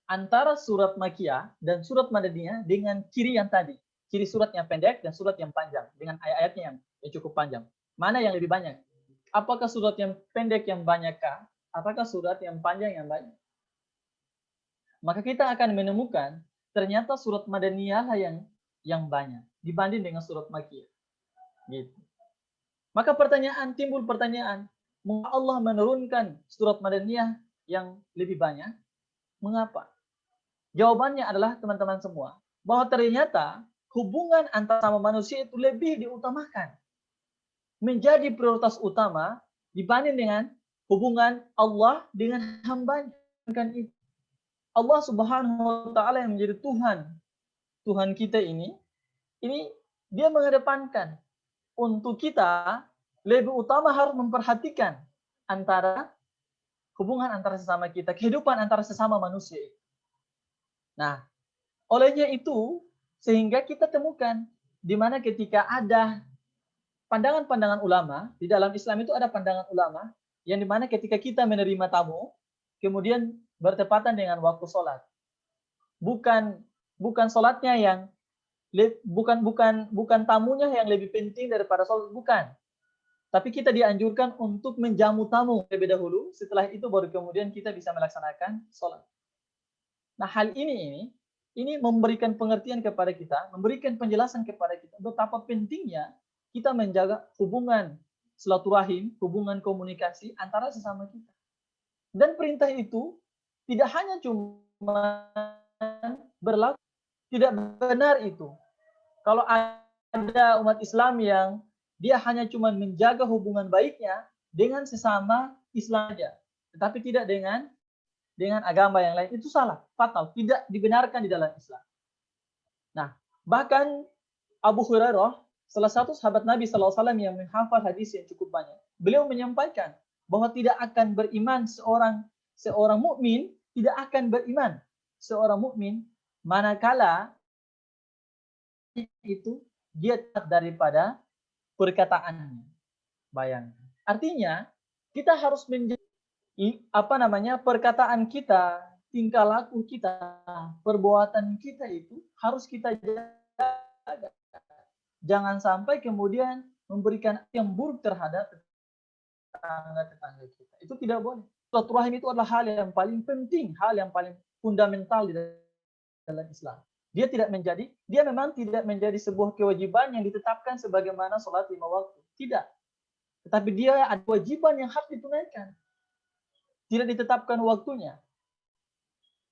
Antara surat Makkiyah dan surat Madaniyah dengan ciri yang tadi. Ciri surat yang pendek dan surat yang panjang. Dengan ayat-ayatnya yang cukup panjang. Mana yang lebih banyak? Apakah surat yang pendek yang banyakkah? Apakah surat yang panjang yang banyak? Maka kita akan menemukan ternyata surat Madaniyah lah yang banyak dibanding dengan surat Makkiyah. Gitu. Maka timbul pertanyaan, mengapa Allah menurunkan surat Madaniyah yang lebih banyak? Mengapa? Jawabannya adalah teman-teman semua, bahwa ternyata hubungan antara sama manusia itu lebih diutamakan. Menjadi prioritas utama dibanding dengan hubungan Allah dengan hambanya. Kan itu Allah Subhanahu wa taala yang menjadi Tuhan kita ini dia mengedepankan untuk kita lebih utama harus memperhatikan hubungan antara sesama kita, kehidupan antara sesama manusia. Nah, olehnya itu sehingga kita temukan di mana ketika ada pandangan-pandangan ulama, di dalam Islam itu ada pandangan ulama yang di mana ketika kita menerima tamu, kemudian bertepatan dengan waktu sholat. Bukan sholatnya yang bukan tamunya yang lebih penting daripada sholat, bukan. Tapi kita dianjurkan untuk menjamu tamu lebih dahulu, setelah itu baru kemudian kita bisa melaksanakan sholat. Nah, hal ini memberikan pengertian kepada kita, memberikan penjelasan kepada kita betapa pentingnya kita menjaga hubungan silaturahim, hubungan komunikasi antara sesama kita. Dan perintah itu tidak hanya cuma berlaku, tidak benar itu. Kalau ada umat Islam yang dia hanya cuma menjaga hubungan baiknya dengan sesama Islam saja, tetapi tidak dengan agama yang lain, itu salah, fatal, tidak dibenarkan di dalam Islam. Nah, bahkan Abu Hurairah, salah satu sahabat Nabi SAW yang menghafal hadis yang cukup banyak, beliau menyampaikan bahwa tidak akan beriman seorang mukmin, tidak akan beriman seorang mukmin manakala itu dia taat daripada perkataannya. Bayangkan. Artinya kita harus menjaga perkataan kita, tingkah laku kita, perbuatan kita itu harus kita jaga. Jangan sampai kemudian memberikan yang buruk terhadap tetangga kita. Itu tidak boleh. Silaturahim itu adalah hal yang paling penting, hal yang paling fundamental di dalam Islam. Dia memang tidak menjadi sebuah kewajiban yang ditetapkan sebagaimana sholat 5 waktu. Tidak. Tetapi dia ada kewajiban yang harus ditunaikan. Tidak ditetapkan waktunya.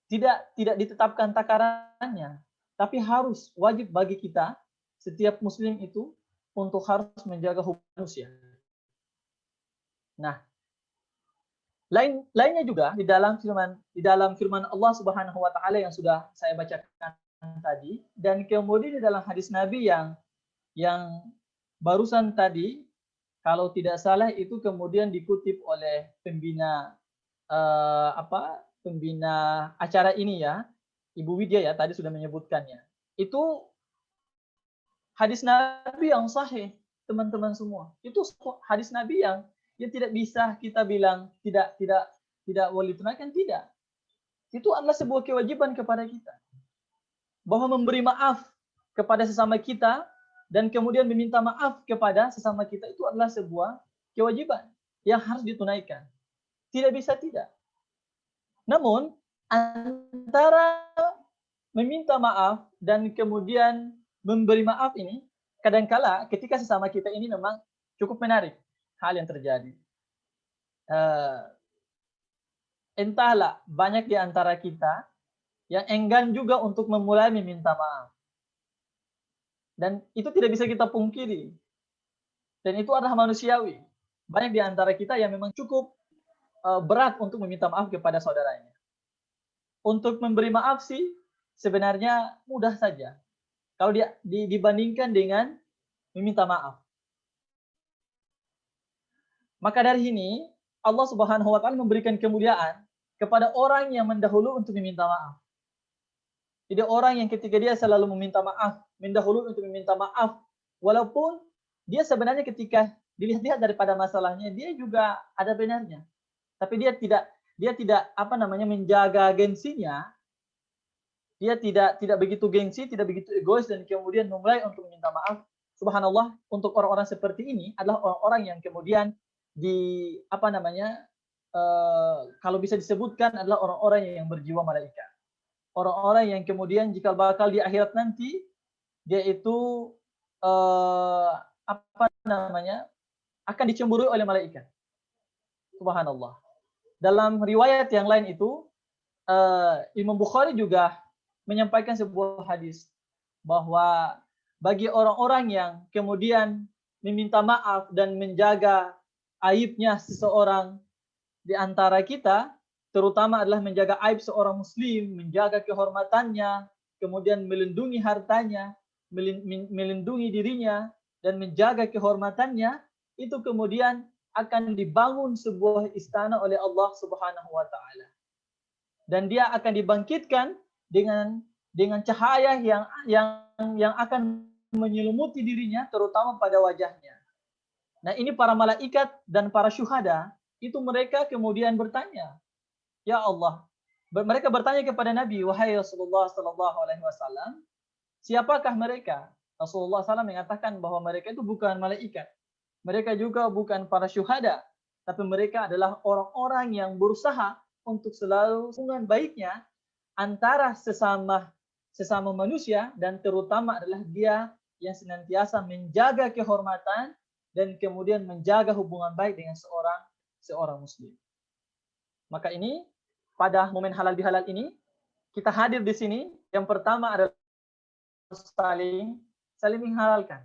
Tidak ditetapkan takarannya. Tapi harus wajib bagi kita, setiap muslim itu, untuk harus menjaga hubungan manusia. Nah, lainnya juga di dalam firman Allah Subhanahu wa taala yang sudah saya bacakan tadi, dan kemudian di dalam hadis Nabi yang barusan tadi, kalau tidak salah itu kemudian dikutip oleh pembina acara ini ya, Ibu Widya ya, tadi sudah menyebutkannya. Itu hadis Nabi yang sahih, teman-teman semua. Itu hadis Nabi yang tidak bisa kita bilang tidak boleh tunaikan, tidak. Itu adalah sebuah kewajiban kepada kita. Bahwa memberi maaf kepada sesama kita dan kemudian meminta maaf kepada sesama kita itu adalah sebuah kewajiban yang harus ditunaikan. Tidak bisa tidak. Namun antara meminta maaf dan kemudian memberi maaf ini, kadangkala ketika sesama kita ini memang cukup menarik hal yang terjadi. Entahlah, banyak di antara kita yang enggan juga untuk memulai meminta maaf. Dan itu tidak bisa kita pungkiri. Dan itu adalah manusiawi. Banyak di antara kita yang memang cukup berat untuk meminta maaf kepada saudaranya. Untuk memberi maaf sih sebenarnya mudah saja. Kalau dibandingkan dengan meminta maaf. Maka dari ini Allah Subhanahu wa taala memberikan kemuliaan kepada orang yang mendahulu untuk meminta maaf. Jadi orang yang ketika dia selalu meminta maaf, mendahului untuk meminta maaf, walaupun dia sebenarnya ketika dilihat daripada masalahnya dia juga ada benarnya. Tapi dia tidak menjaga gengsinya. Dia tidak begitu gengsi, tidak begitu egois dan kemudian memulai untuk meminta maaf. Subhanallah, untuk orang-orang seperti ini adalah orang-orang yang kemudian kalau bisa disebutkan adalah orang-orang yang berjiwa malaikat. Orang-orang yang kemudian jika bakal di akhirat nanti dia itu akan dicemburui oleh malaikat. Subhanallah. Dalam riwayat yang lain itu Imam Bukhari juga menyampaikan sebuah hadis bahwa bagi orang-orang yang kemudian meminta maaf dan menjaga aibnya seseorang di antara kita, terutama adalah menjaga aib seorang muslim, menjaga kehormatannya, kemudian melindungi hartanya, melindungi dirinya, dan menjaga kehormatannya, itu kemudian akan dibangun sebuah istana oleh Allah Subhanahu wa taala. Dan dia akan dibangkitkan dengan cahaya yang akan menyelimuti dirinya, terutama pada wajahnya. Nah, ini para malaikat dan para syuhada, itu mereka kemudian bertanya, ya Allah, mereka bertanya kepada Nabi, wahai Rasulullah sallallahu alaihi wasallam, siapakah mereka? Rasulullah SAW mengatakan bahwa mereka itu bukan malaikat. Mereka juga bukan para syuhada, tapi mereka adalah orang-orang yang berusaha untuk selalu hubungan baiknya antara sesama manusia, dan terutama adalah dia yang senantiasa menjaga kehormatan dan kemudian menjaga hubungan baik dengan seorang muslim. Maka ini pada momen halal bihalal ini kita hadir di sini, yang pertama adalah saling menghalalkan.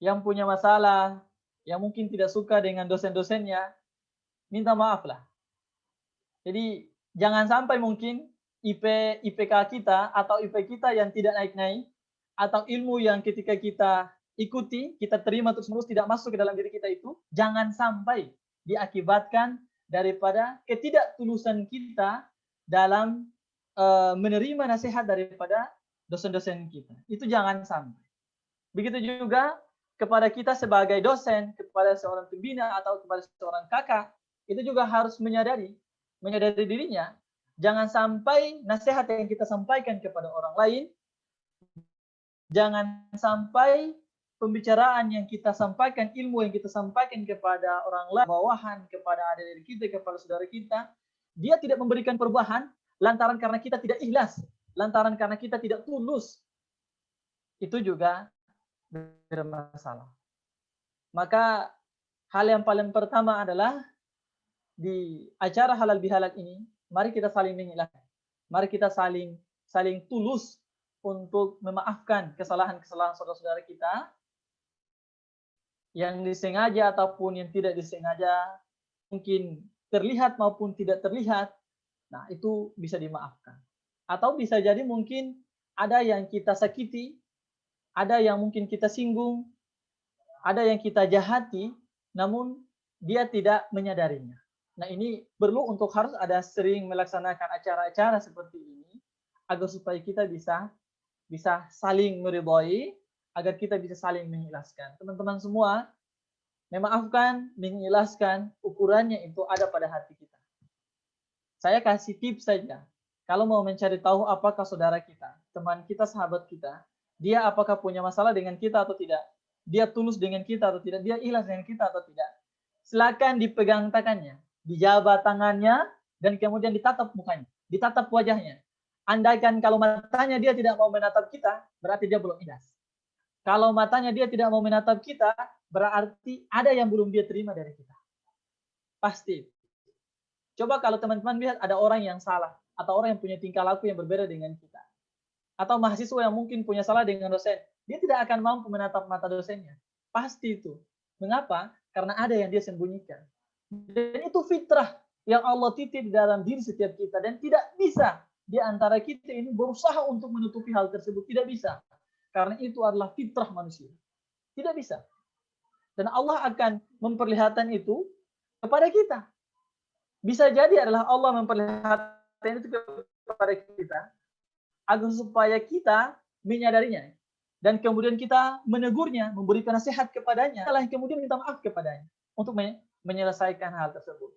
Yang punya masalah, yang mungkin tidak suka dengan dosen-dosennya, minta maaf lah. Jadi jangan sampai mungkin IPK kita atau IP kita yang tidak naik-naik, atau ilmu yang ketika kita ikuti, kita terima terus-menerus tidak masuk ke dalam diri kita itu, jangan sampai diakibatkan daripada ketidaktulusan kita dalam menerima nasihat daripada dosen-dosen kita. Itu jangan sampai. Begitu juga kepada kita sebagai dosen, kepada seorang pembina atau kepada seorang kakak, itu juga harus menyadari dirinya, jangan sampai nasihat yang kita sampaikan kepada orang lain, jangan sampai pembicaraan yang kita sampaikan, ilmu yang kita sampaikan kepada orang lain, bawahan, kepada adik-adik kita, kepada saudara kita, dia tidak memberikan perubahan lantaran karena kita tidak ikhlas, lantaran karena kita tidak tulus. Itu juga bermasalah. Maka hal yang paling pertama adalah di acara halal bihalal ini, mari kita saling mengikhlaskan. Mari kita saling tulus untuk memaafkan kesalahan-kesalahan saudara-saudara kita yang disengaja ataupun yang tidak disengaja, mungkin terlihat maupun tidak terlihat. Nah, itu bisa dimaafkan. Atau bisa jadi mungkin ada yang kita sakiti, ada yang mungkin kita singgung, ada yang kita jahati, namun dia tidak menyadarinya. Nah, ini perlu untuk harus ada sering melaksanakan acara-acara seperti ini agar supaya kita bisa saling meridhai, agar kita bisa saling mengikhlaskan. Teman-teman semua, memaafkan, mengikhlaskan, ukurannya itu ada pada hati kita. Saya kasih tips saja. Kalau mau mencari tahu apakah saudara kita, teman kita, sahabat kita, dia apakah punya masalah dengan kita atau tidak, dia tulus dengan kita atau tidak, dia ikhlas dengan kita atau tidak, silakan dipegang tangannya, dijabat tangannya, dan kemudian ditatap mukanya, ditatap wajahnya. Andaikan kalau matanya dia tidak mau menatap kita, berarti dia belum ikhlas. Kalau matanya dia tidak mau menatap kita, berarti ada yang belum dia terima dari kita. Pasti. Coba kalau teman-teman lihat ada orang yang salah, atau orang yang punya tingkah laku yang berbeda dengan kita. Atau mahasiswa yang mungkin punya salah dengan dosen, dia tidak akan mampu menatap mata dosennya. Pasti itu. Mengapa? Karena ada yang dia sembunyikan. Dan itu fitrah yang Allah titip di dalam diri setiap kita, dan tidak bisa di antara kita ini berusaha untuk menutupi hal tersebut. Tidak bisa. Karena itu adalah fitrah manusia. Tidak bisa. Dan Allah akan memperlihatkan itu kepada kita. Bisa jadi adalah Allah memperlihatkan itu kepada kita agar supaya kita menyadarinya. Dan kemudian kita menegurnya, memberikan nasihat kepadanya, setelah kemudian minta maaf kepadanya untuk menyelesaikan hal tersebut.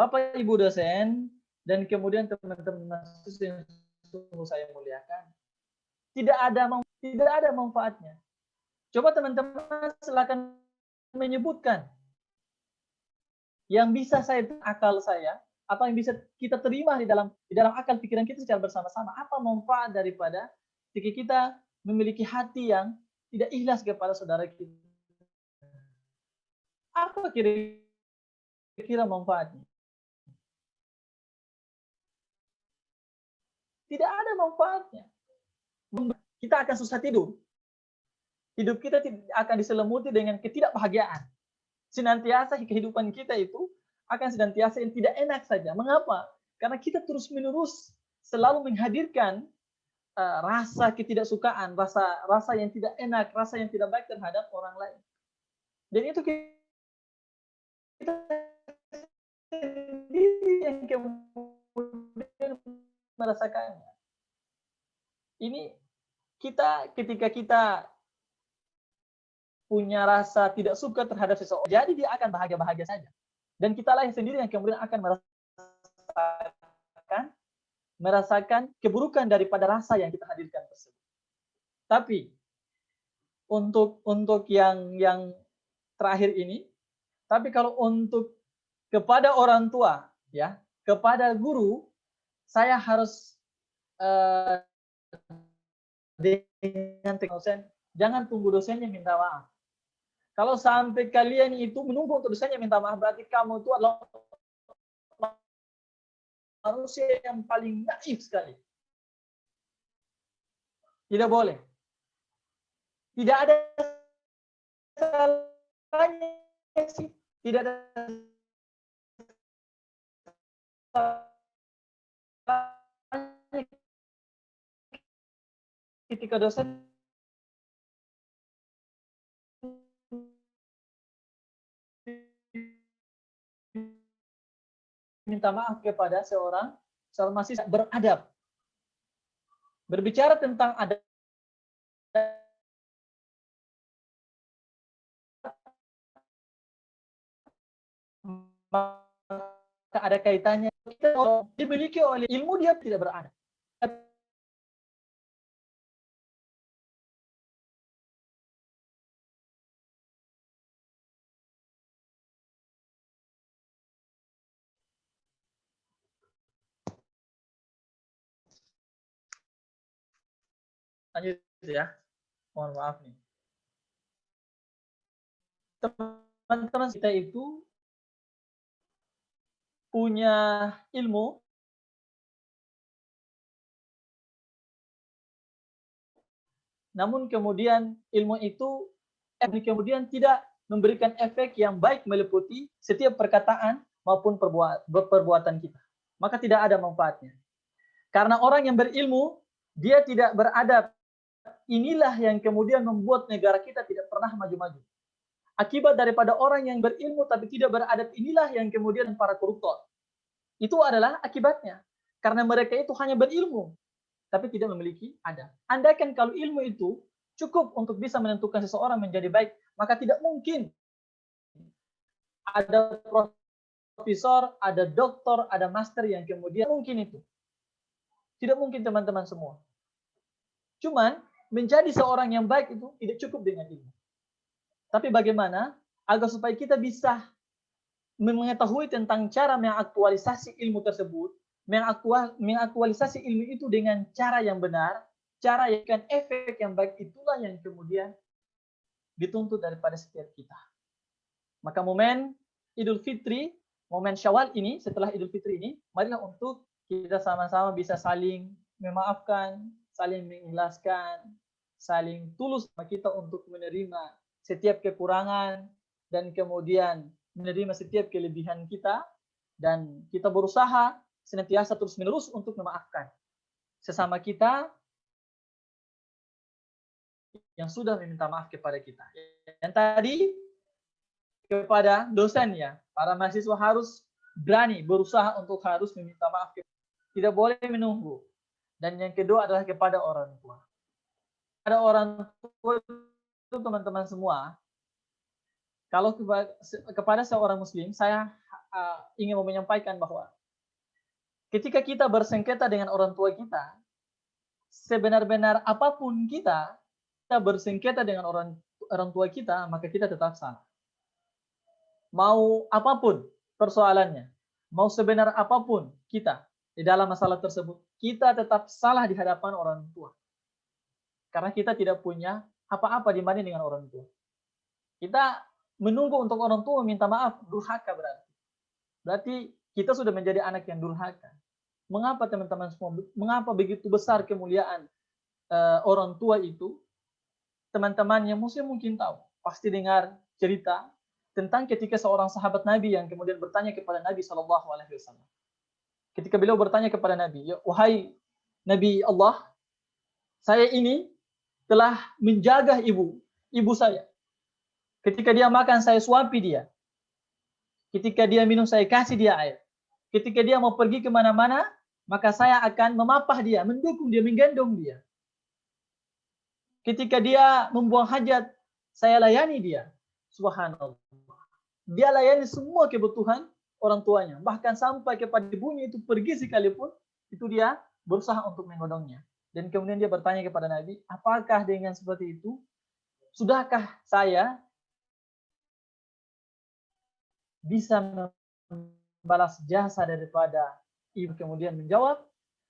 Bapak Ibu dosen dan kemudian teman-teman mahasiswa yang sungguh saya muliakan, tidak ada manfaatnya. Coba teman-teman silakan menyebutkan yang bisa saya akal saya, apa yang bisa kita terima di dalam akal pikiran kita secara bersama-sama. Apa manfaat daripada ketika kita memiliki hati yang tidak ikhlas kepada saudara kita? Apa kira-kira manfaatnya? Tidak ada manfaatnya. Kita akan susah tidur. Hidup kita akan diselimuti dengan ketidakbahagiaan. senantiasa kehidupan kita itu akan senantiasa yang tidak enak saja. Mengapa? Karena kita terus-menerus selalu menghadirkan rasa ketidaksukaan, rasa yang tidak enak, rasa yang tidak baik terhadap orang lain. Dan itu kita sendiri yang kemudian merasakannya. Ini ketika kita punya rasa tidak suka terhadap seseorang, jadi dia akan bahagia-bahagia saja. Dan kitalah yang sendiri yang kemudian akan merasakan keburukan daripada rasa yang kita hadirkan tersebut. Tapi untuk yang terakhir ini, tapi kalau untuk kepada orang tua, ya, kepada guru, saya harus dengan dosen, jangan tunggu dosennya minta maaf. Kalau sampai kalian itu menunggu untuk dosennya minta maaf, berarti kamu itu adalah manusia yang paling naif sekali. Tidak boleh. Tidak ada salahnya sih. Tidak ada salahnya ketika dosen minta maaf kepada seorang mahasiswa beradab. Berbicara tentang adab, maka ada kaitannya. Kita dimiliki oleh ilmu, dia tidak beradab. Lanjut ya, mohon maaf nih. Teman-teman kita itu punya ilmu, namun kemudian ilmu itu kemudian tidak memberikan efek yang baik meliputi setiap perkataan maupun perbuatan kita. Maka tidak ada manfaatnya. Karena orang yang berilmu, dia tidak beradab. Inilah yang kemudian membuat negara kita tidak pernah maju-maju. Akibat daripada orang yang berilmu tapi tidak beradab, inilah yang kemudian para koruptor. Itu adalah akibatnya. Karena mereka itu hanya berilmu, tapi tidak memiliki adab. Andaikan kalau ilmu itu cukup untuk bisa menentukan seseorang menjadi baik, maka tidak mungkin ada profesor, ada doktor, ada master yang kemudian mungkin itu. Tidak mungkin teman-teman semua. Cuman menjadi seorang yang baik itu tidak cukup dengan ilmu. Tapi bagaimana agar supaya kita bisa mengetahui tentang cara mengaktualisasi ilmu tersebut, mengaktualisasi ilmu itu dengan cara yang benar, cara yang akan efek yang baik, itulah yang kemudian dituntut daripada setiap kita. Maka momen Idul Fitri, momen Syawal ini, setelah Idul Fitri ini, marilah untuk kita sama-sama bisa saling memaafkan, saling mengikhlaskan, saling tulus sama kita untuk menerima setiap kekurangan dan kemudian menerima setiap kelebihan kita, dan kita berusaha senantiasa terus-menerus untuk memaafkan sesama kita yang sudah meminta maaf kepada kita. Yang tadi kepada dosen, ya, para mahasiswa harus berani berusaha untuk harus meminta maaf. Tidak boleh menunggu. Dan yang kedua adalah kepada orang tua. Ada orang tua itu teman-teman semua, kalau kepada seorang muslim, saya ingin menyampaikan bahwa ketika kita bersengketa dengan orang tua kita, sebenar-benar apapun kita bersengketa dengan orang tua kita, maka kita tetap salah. Mau apapun persoalannya, mau sebenar apapun kita di dalam masalah tersebut, kita tetap salah di hadapan orang tua. Karena kita tidak punya apa-apa dibanding dengan orang tua. Kita menunggu untuk orang tua minta maaf, durhaka berarti. Berarti kita sudah menjadi anak yang durhaka. Mengapa teman-teman semua? Mengapa begitu besar kemuliaan orang tua itu? Teman-teman yang muslim mungkin tahu, pasti dengar cerita tentang ketika seorang sahabat Nabi yang kemudian bertanya kepada Nabi SAW. Ketika beliau bertanya kepada Nabi, wahai Nabi Allah, saya ini telah menjaga ibu saya. Ketika dia makan, saya suapi dia. Ketika dia minum, saya kasih dia air. Ketika dia mau pergi kemana-mana, maka saya akan memapah dia, mendukung dia, menggendong dia. Ketika dia membuang hajat, saya layani dia. Subhanallah. Dia layani semua kebutuhan orang tuanya. Bahkan sampai kepada ibunya itu pergi sekalipun, itu dia berusaha untuk menggendongnya. Dan kemudian dia bertanya kepada Nabi, apakah dengan seperti itu, sudahkah saya bisa membalas jasa daripada ibu? Kemudian menjawab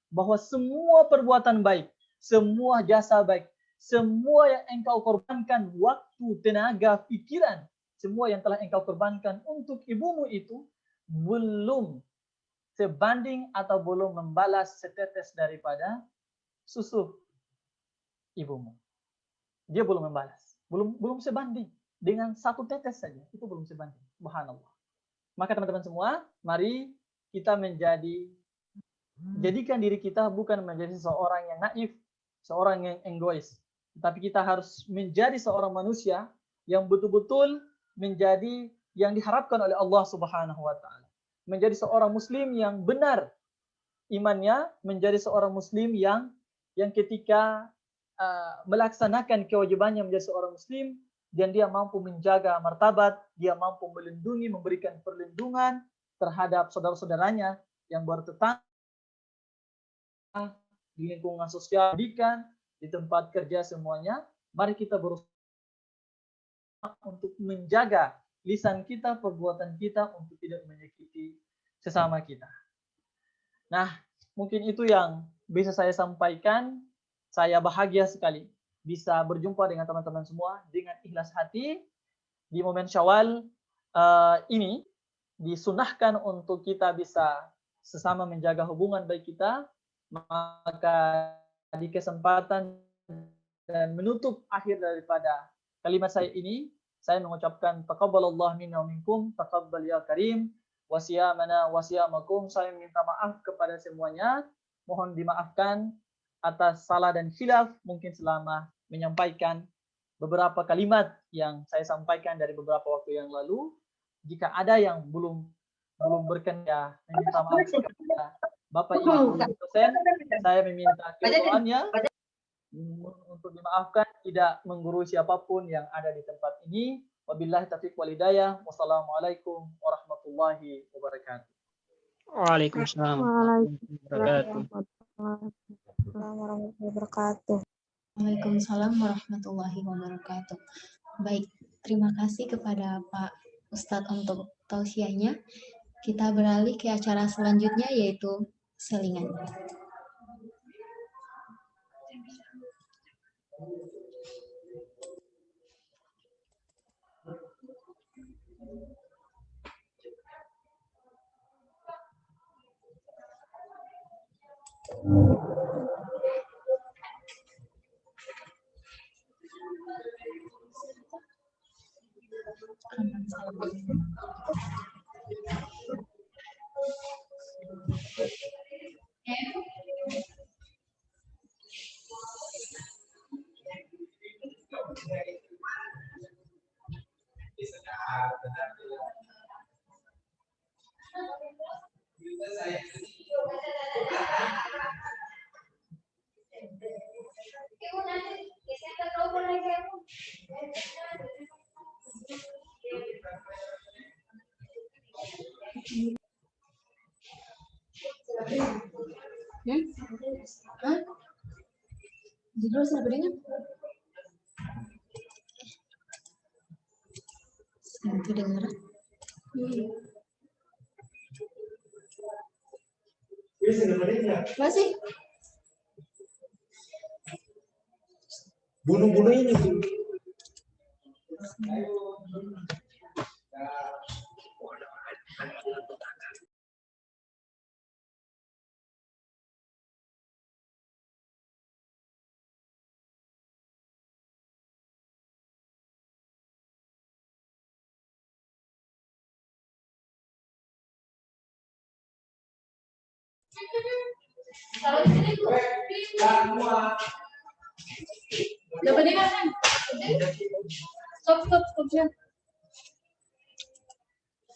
bahwa semua perbuatan baik, semua jasa baik, semua yang engkau korbankan waktu, tenaga, pikiran, semua yang telah engkau korbankan untuk ibumu itu belum sebanding atau belum membalas setetes daripada susu ibumu. Dia belum membalas, belum sebanding dengan satu tetes saja, itu belum sebanding. Subhanallah. Maka teman-teman semua, mari kita jadikan diri kita bukan menjadi seorang yang naif, seorang yang egois, tapi kita harus menjadi seorang manusia yang betul-betul menjadi yang diharapkan oleh Allah Subhanahu wa taala. Menjadi seorang muslim yang benar imannya, menjadi seorang muslim yang ketika melaksanakan kewajibannya menjadi seorang muslim, dan dia mampu menjaga martabat, dia mampu melindungi, memberikan perlindungan terhadap saudara-saudaranya yang bertetangga, di lingkungan sosial, pendidikan, di tempat kerja, semuanya. Mari kita berusaha untuk menjaga lisan kita, perbuatan kita, untuk tidak menyakiti sesama kita. Nah, mungkin itu yang bisa saya sampaikan. Saya bahagia sekali bisa berjumpa dengan teman-teman semua dengan ikhlas hati di momen Syawal ini. Disunahkan untuk kita bisa sesama menjaga hubungan baik kita. Maka di kesempatan dan menutup akhir daripada kalimat saya ini, saya mengucapkan taqabbalallahu minna wa minkum, taqabbal ya karim, wa siyamana wa siyamakum. Saya minta maaf kepada semuanya, mohon dimaafkan atas salah dan khilaf mungkin selama menyampaikan beberapa kalimat yang saya sampaikan dari beberapa waktu yang lalu. Jika ada yang belum berkenan, ya meminta maaf kepada Bapak Ibu dosen, saya meminta kedoaannya untuk dimaafkan, tidak menggurui siapapun yang ada di tempat ini. Wabillahi taufiq wal hidayah. Wassalamualaikum warahmatullahi wabarakatuh. Waalaikumsalam Warahmatullahi wabarakatuh. Waalaikumsalam warahmatullahi wabarakatuh. Baik, terima kasih kepada Pak Ustadz untuk tausiahnya. Kita beralih ke acara selanjutnya, yaitu selingan. Hah? Judul sebenarnya? Nanti dengar. Masih? Bunuh-bunuh ini. Stop.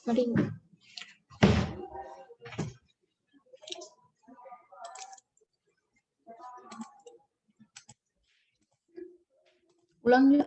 Mari. Ulang ya.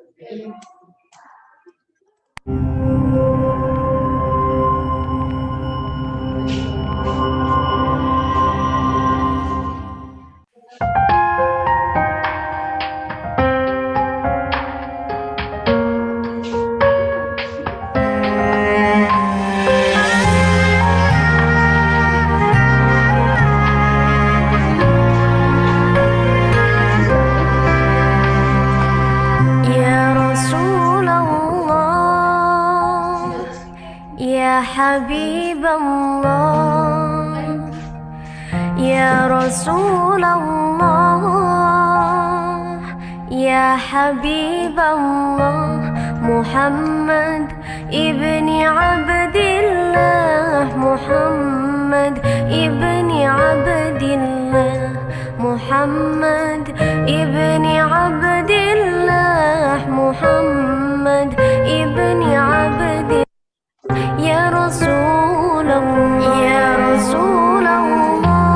حبيب الله يا رسول الله يا حبيب الله محمد ابن عبد الله محمد ابن عبد الله محمد ابن عبد الله محمد ابن عبد يا رسول الله يا رسول الله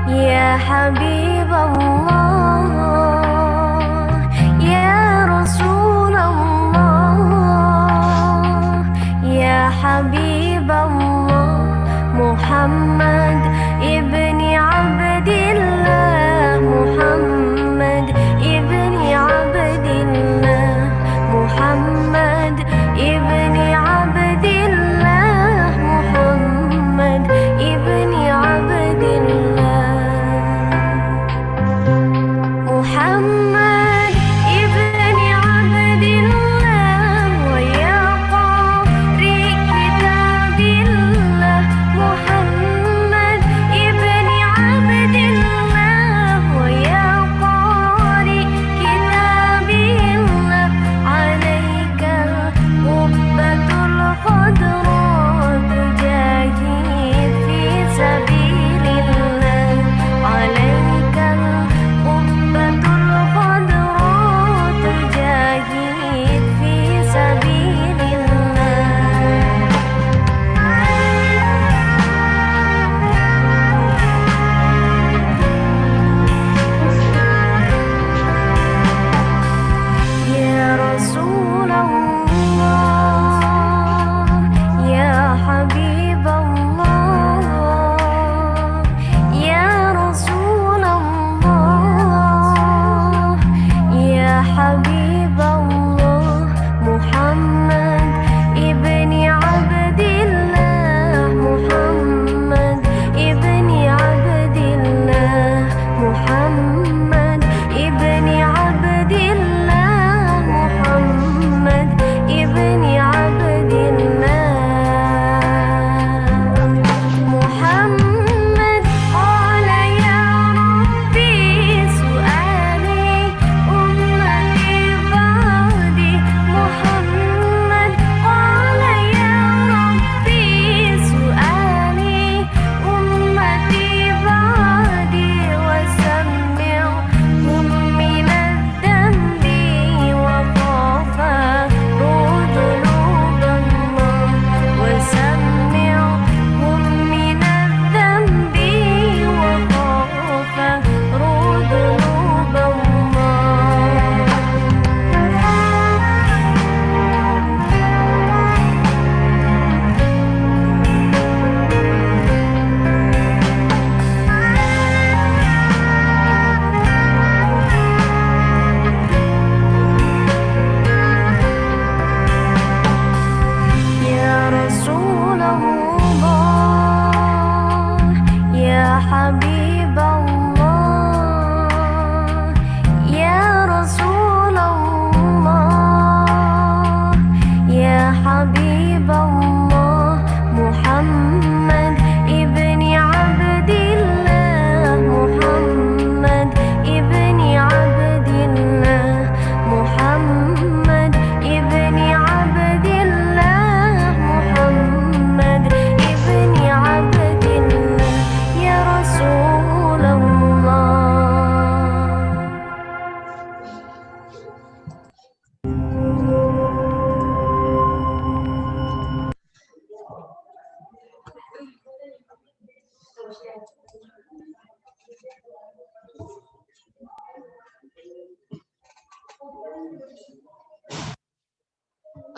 يا حبيب الله يا رسول الله يا حبيب الله محمد ابن عبد الله محمد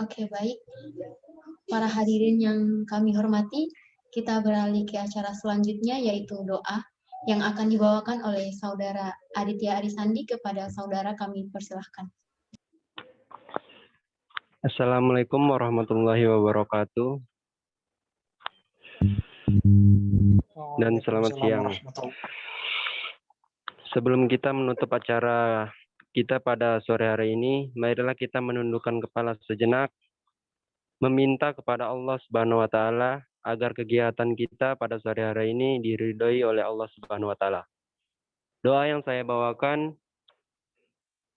Oke, baik. Para hadirin yang kami hormati, kita beralih ke acara selanjutnya yaitu doa yang akan dibawakan oleh Saudara Aditya Arisandi kepada saudara kami persilahkan. Assalamualaikum warahmatullahi wabarakatuh. Dan selamat siang. Sebelum kita menutup acara kita pada sore hari ini, marilah kita menundukkan kepala sejenak, meminta kepada Allah Subhanahu wa taala agar kegiatan kita pada sore hari ini diridhoi oleh Allah Subhanahu wa taala. Doa yang saya bawakan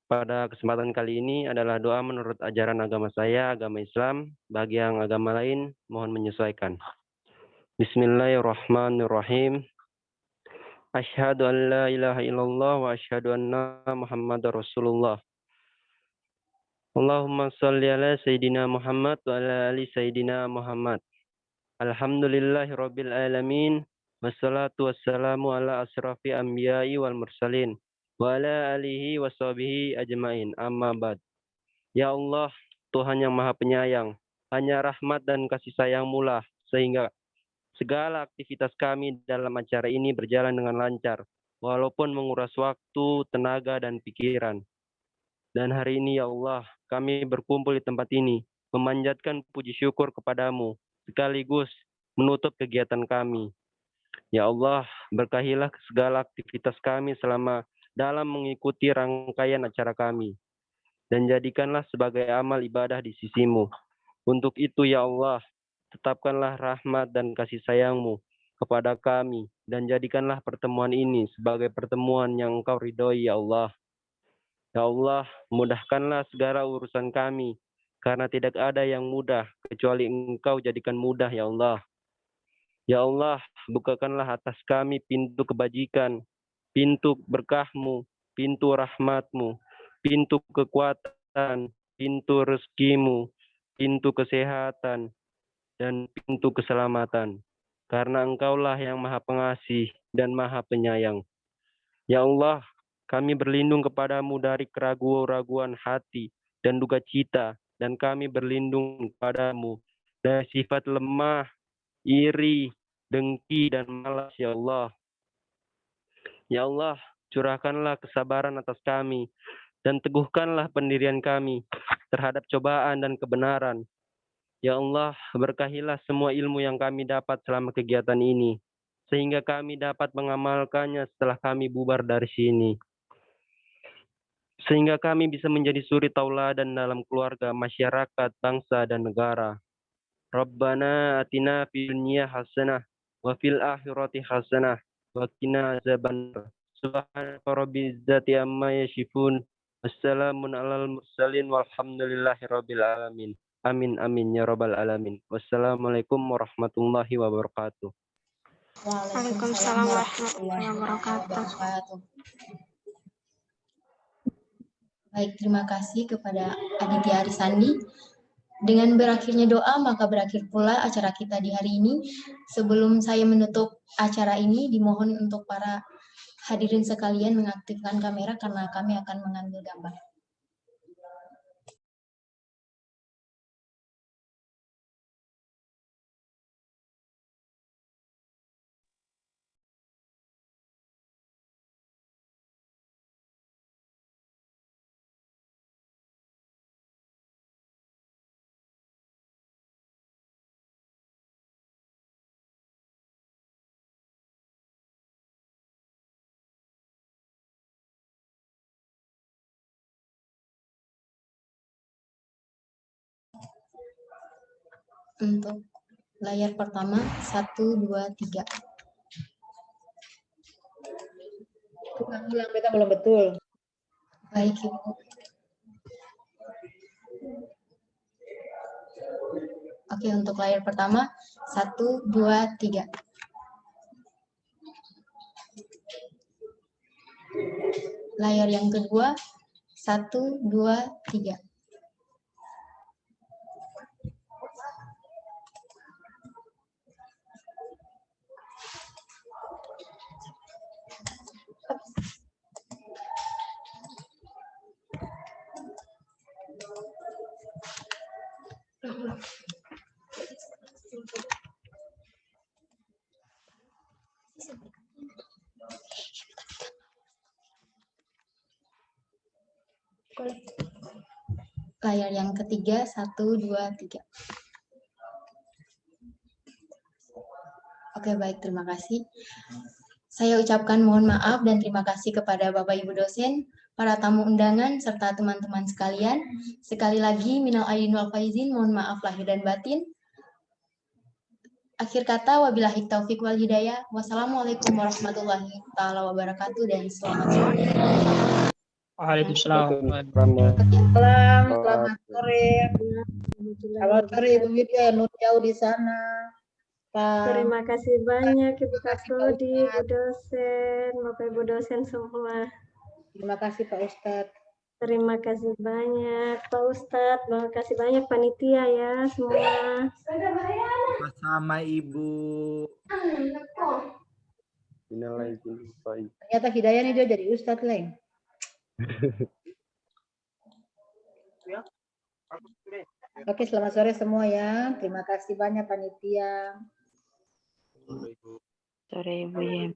pada kesempatan kali ini adalah doa menurut ajaran agama saya, agama Islam. Bagi yang agama lain, mohon menyesuaikan. Bismillahirrahmanirrahim. Asyhadu an la ilaha illallah wa asyhadu anna Muhammadar Rasulullah. Allahumma shalli ala Sayyidina Muhammad wa ala ali Sayyidina Muhammad. Alhamdulillahi Rabbil Alamin. Wassalatu wassalamu ala asrafi anbiya'i wal mursalin. Wa ala alihi wa sahbihi ajma'in. Amma ba'd. Ya Allah, Tuhan yang Maha Penyayang, hanya rahmat dan kasih sayang-Mu lah sehingga segala aktivitas kami dalam acara ini berjalan dengan lancar, walaupun menguras waktu, tenaga, dan pikiran. Dan hari ini ya Allah, kami berkumpul di tempat ini, memanjatkan puji syukur kepadamu, sekaligus menutup kegiatan kami. Ya Allah, berkahilah segala aktivitas kami selama dalam mengikuti rangkaian acara kami, dan jadikanlah sebagai amal ibadah di sisi-Mu. Untuk itu ya Allah, tetapkanlah rahmat dan kasih sayang-Mu kepada kami, dan jadikanlah pertemuan ini sebagai pertemuan yang Engkau ridhoi ya Allah. Ya Allah, mudahkanlah segala urusan kami, karena tidak ada yang mudah kecuali Engkau jadikan mudah ya Allah. Ya Allah, bukakanlah atas kami pintu kebajikan, pintu berkah-Mu, pintu rahmat-Mu, pintu kekuatan, pintu rezeki-Mu, pintu kesehatan, dan pintu keselamatan. Karena Engkaulah yang Maha Pengasih dan Maha Penyayang. Ya Allah, kami berlindung kepadamu dari keraguan-raguan hati dan duka cita, dan kami berlindung kepadamu dari sifat lemah, iri, dengki, dan malas ya Allah. Ya Allah, curahkanlah kesabaran atas kami, dan teguhkanlah pendirian kami terhadap cobaan dan kebenaran. Ya Allah, berkahilah semua ilmu yang kami dapat selama kegiatan ini, sehingga kami dapat mengamalkannya setelah kami bubar dari sini. Sehingga kami bisa menjadi suri tauladan dalam keluarga, masyarakat, bangsa, dan negara. Rabbana atina fid dunya hasanah, wa fil akhirati hasanah, wa qina azabannar. Subhanaka rabbil izzati amma yasifun. Wassalamun alal mursalin walhamdulillahi rabbil alamin. Amin amin ya rabbal alamin. Wassalamualaikum warahmatullahi wabarakatuh. Waalaikumsalam warahmatullahi wabarakatuh. Baik, terima kasih kepada Aditya Arisandi. Dengan berakhirnya doa, maka berakhir pula acara kita di hari ini. Sebelum saya menutup acara ini, dimohon untuk para hadirin sekalian mengaktifkan kamera karena kami akan mengambil gambar. Untuk layar pertama, 1, 2, 3. Ulang, beta belum betul. Baik, Ibu. Oke, untuk layar pertama, 1, 2, 3. Layar yang kedua, 1, 2, 3. Layar yang ketiga, 1, 2, 3. Oke, baik, terima kasih. Saya ucapkan mohon maaf dan terima kasih kepada Bapak Ibu dosen, para tamu undangan, serta teman-teman sekalian. Sekali lagi, minal aidin wal faizin, mohon maaf lahir dan batin. Akhir kata, wabillahi taufiq wal hidayah. Wassalamualaikum warahmatullahi wabarakatuh dan selamat sore. Waalaikumsalam. Selamat sore. Selamat sore Ibu Widya, nur jauh di sana. Terima kasih banyak Ibu Kasudi, Ibu dosen, Bapak Ibu dosen semua. Terima kasih Pak Ustadz. Terima kasih banyak Pak Ustadz, terima kasih banyak panitia ya semua. Sama Ibu. Ternyata Hidayah nih dia jadi Ustadz, Leng. Oke, selamat sore semua ya. Terima kasih banyak panitia. Sore Ibu ya.